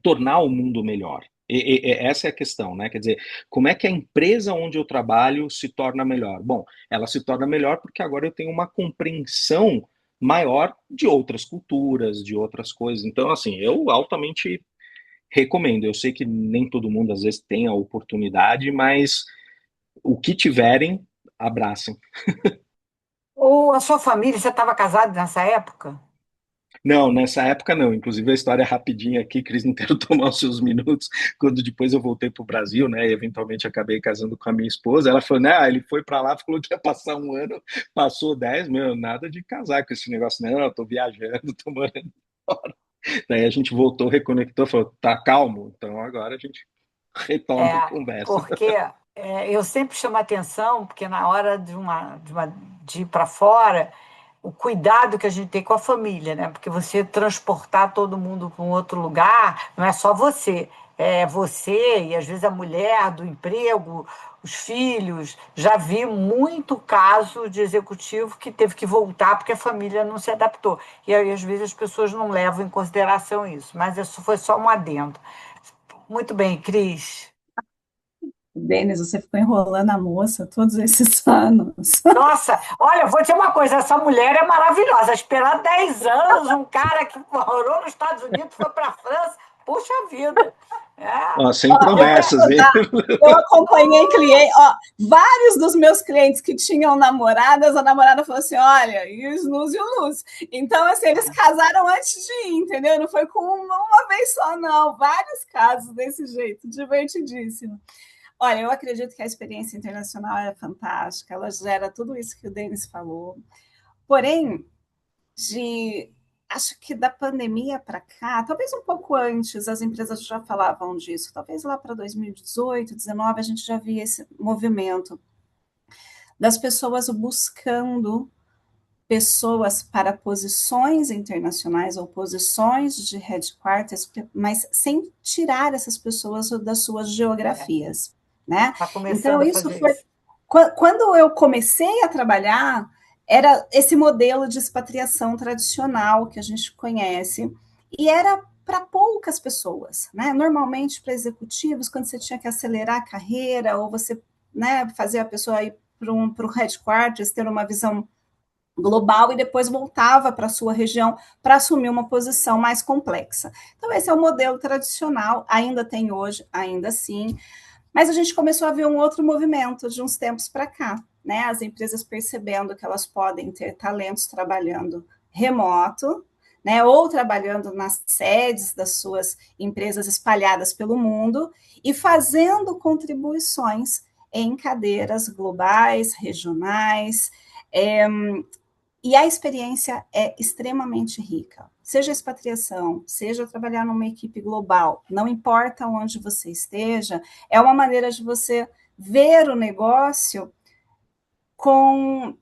tornar o mundo melhor. Essa é a questão, né? Quer dizer, como é que a empresa onde eu trabalho se torna melhor? Bom, ela se torna melhor porque agora eu tenho uma compreensão maior de outras culturas, de outras coisas. Então, assim, eu altamente recomendo. Eu sei que nem todo mundo às vezes tem a oportunidade, mas o que tiverem, abracem. Ou a sua família, você estava casado nessa época? Não, nessa época não. Inclusive a história é rapidinha aqui, Cris, não quero tomar os seus minutos. Quando depois eu voltei para o Brasil, né, e eventualmente acabei casando com a minha esposa, ela falou, né, ele foi para lá, falou que ia passar um ano, passou 10, meu, nada de casar com esse negócio, não, eu tô viajando, tô morando fora. Daí a gente voltou, reconectou, falou, tá calmo, então agora a gente retoma a É, conversa. porque eu sempre chamo a atenção, porque na hora de ir para fora, o cuidado que a gente tem com a família, né? Porque você transportar todo mundo para um outro lugar, não é só você, é você e às vezes a mulher do emprego, os filhos. Já vi muito caso de executivo que teve que voltar porque a família não se adaptou. E aí, às vezes, as pessoas não levam em consideração isso, mas isso foi só um adendo. Muito bem, Cris. Denis, você ficou enrolando a moça todos esses anos. Nossa, olha, eu vou dizer uma coisa, essa mulher é maravilhosa. Esperar 10 anos, um cara que morou nos Estados Unidos, foi para a França, puxa vida. É, Ó, sem Ó, eu vou te promessas, hein? contar, eu acompanhei clientes, vários dos meus clientes que tinham namoradas, a namorada falou assim, olha, e os Luz e o Luz. Então, assim, eles casaram antes de ir, entendeu? Não foi com uma vez só, não. Vários casos desse jeito, divertidíssimo. Olha, eu acredito que a experiência internacional é fantástica, ela gera tudo isso que o Denis falou. Porém, de acho que da pandemia para cá, talvez um pouco antes, as empresas já falavam disso, talvez lá para 2018, 2019, a gente já via esse movimento das pessoas buscando pessoas para posições internacionais ou posições de headquarters, mas sem tirar essas pessoas das suas geografias, né? está Então, começando a isso fazer foi isso. quando eu comecei a trabalhar, era esse modelo de expatriação tradicional que a gente conhece, e era para poucas pessoas, né? Normalmente para executivos, quando você tinha que acelerar a carreira, ou você, né, fazer a pessoa ir para o headquarters, ter uma visão global e depois voltava para a sua região para assumir uma posição mais complexa. Então, esse é o modelo tradicional, ainda tem hoje, ainda assim, mas a gente começou a ver um outro movimento de uns tempos para cá, né? As empresas percebendo que elas podem ter talentos trabalhando remoto, né? Ou trabalhando nas sedes das suas empresas espalhadas pelo mundo e fazendo contribuições em cadeiras globais, regionais, e a experiência é extremamente rica. Seja expatriação, seja trabalhar numa equipe global, não importa onde você esteja, é uma maneira de você ver o negócio com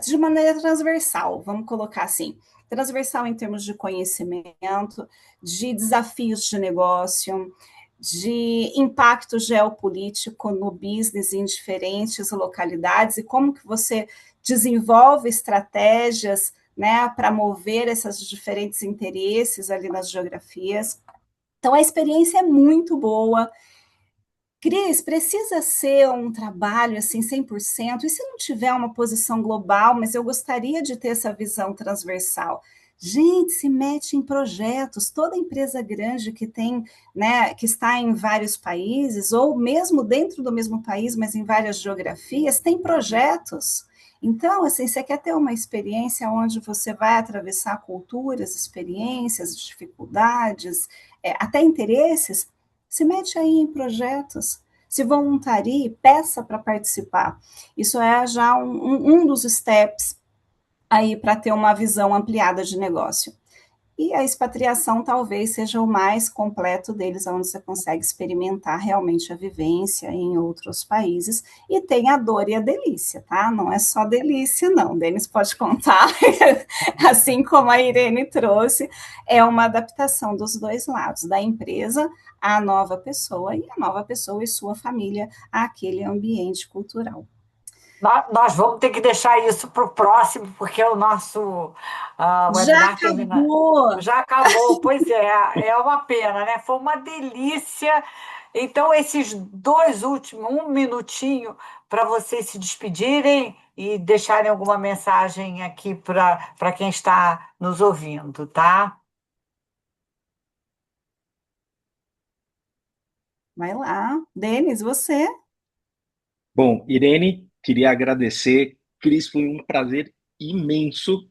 de maneira transversal, vamos colocar assim, transversal em termos de conhecimento, de desafios de negócio, de impacto geopolítico no business em diferentes localidades e como que você desenvolve estratégias, né, para mover esses diferentes interesses ali nas geografias. Então, a experiência é muito boa. Cris, precisa ser um trabalho assim 100%? E se não tiver uma posição global, mas eu gostaria de ter essa visão transversal? Gente, se mete em projetos. Toda empresa grande que tem, né, que está em vários países, ou mesmo dentro do mesmo país, mas em várias geografias, tem projetos. Então, assim, você quer ter uma experiência onde você vai atravessar culturas, experiências, dificuldades, até interesses, se mete aí em projetos, se voluntarie, peça para participar. Isso é já um dos steps aí para ter uma visão ampliada de negócio. E a expatriação talvez seja o mais completo deles, onde você consegue experimentar realmente a vivência em outros países. E tem a dor e a delícia, tá? Não é só delícia, não. O Denis pode contar, assim como a Irene trouxe, é uma adaptação dos dois lados, da empresa à nova pessoa e a nova pessoa e sua família àquele ambiente cultural. Nós vamos ter que deixar isso para o próximo, porque o nosso Já webinar termina. acabou! Já acabou, pois é uma pena, né? Foi uma delícia. Então, esses dois últimos, um minutinho para vocês se despedirem e deixarem alguma mensagem aqui para quem está nos ouvindo, tá? Vai lá. Denis, você? Bom, Irene, queria agradecer. Cris, foi um prazer imenso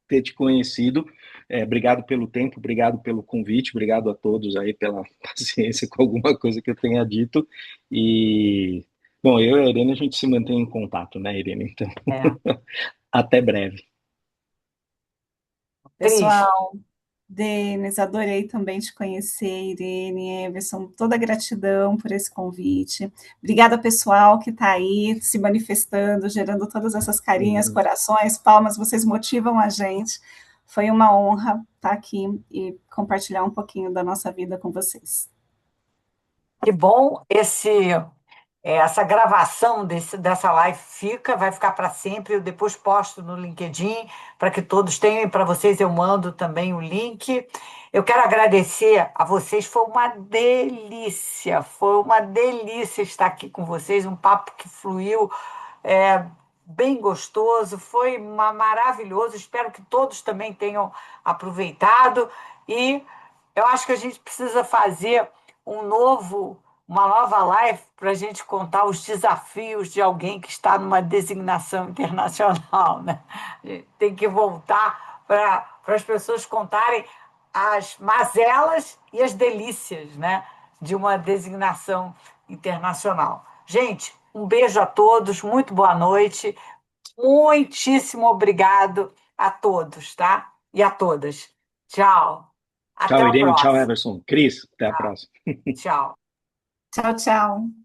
ter te conhecido. Obrigado pelo tempo, obrigado pelo convite, obrigado a todos aí pela paciência com alguma coisa que eu tenha dito. E, bom, eu e a Irene, a gente se mantém em contato, né, Irene? Então, É. até breve. Cris, Pessoal, Denis, adorei também te conhecer, Irene, Everson, toda a gratidão por esse convite. Obrigada, pessoal, que está aí se manifestando, gerando todas essas carinhas, Uhum. corações, palmas, vocês motivam a gente. Foi uma honra estar aqui e compartilhar um pouquinho da nossa vida com vocês. que bom essa gravação dessa live vai ficar para sempre. Eu depois posto no LinkedIn para que todos tenham, e para vocês eu mando também o link. Eu quero agradecer a vocês, foi uma delícia estar aqui com vocês, um papo que fluiu, é, bem gostoso, foi maravilhoso. Espero que todos também tenham aproveitado e eu acho que a gente precisa fazer uma nova live para a gente contar os desafios de alguém que está numa designação internacional, né? A gente tem que voltar para as pessoas contarem as mazelas e as delícias, né, de uma designação internacional. Gente, um beijo a todos, muito boa noite, muitíssimo obrigado a todos, tá? E a todas. Tchau. Até Tchau, o Irene, tchau, próximo. Everson. Cris, até a próxima. Tchau. Tchau, tchau.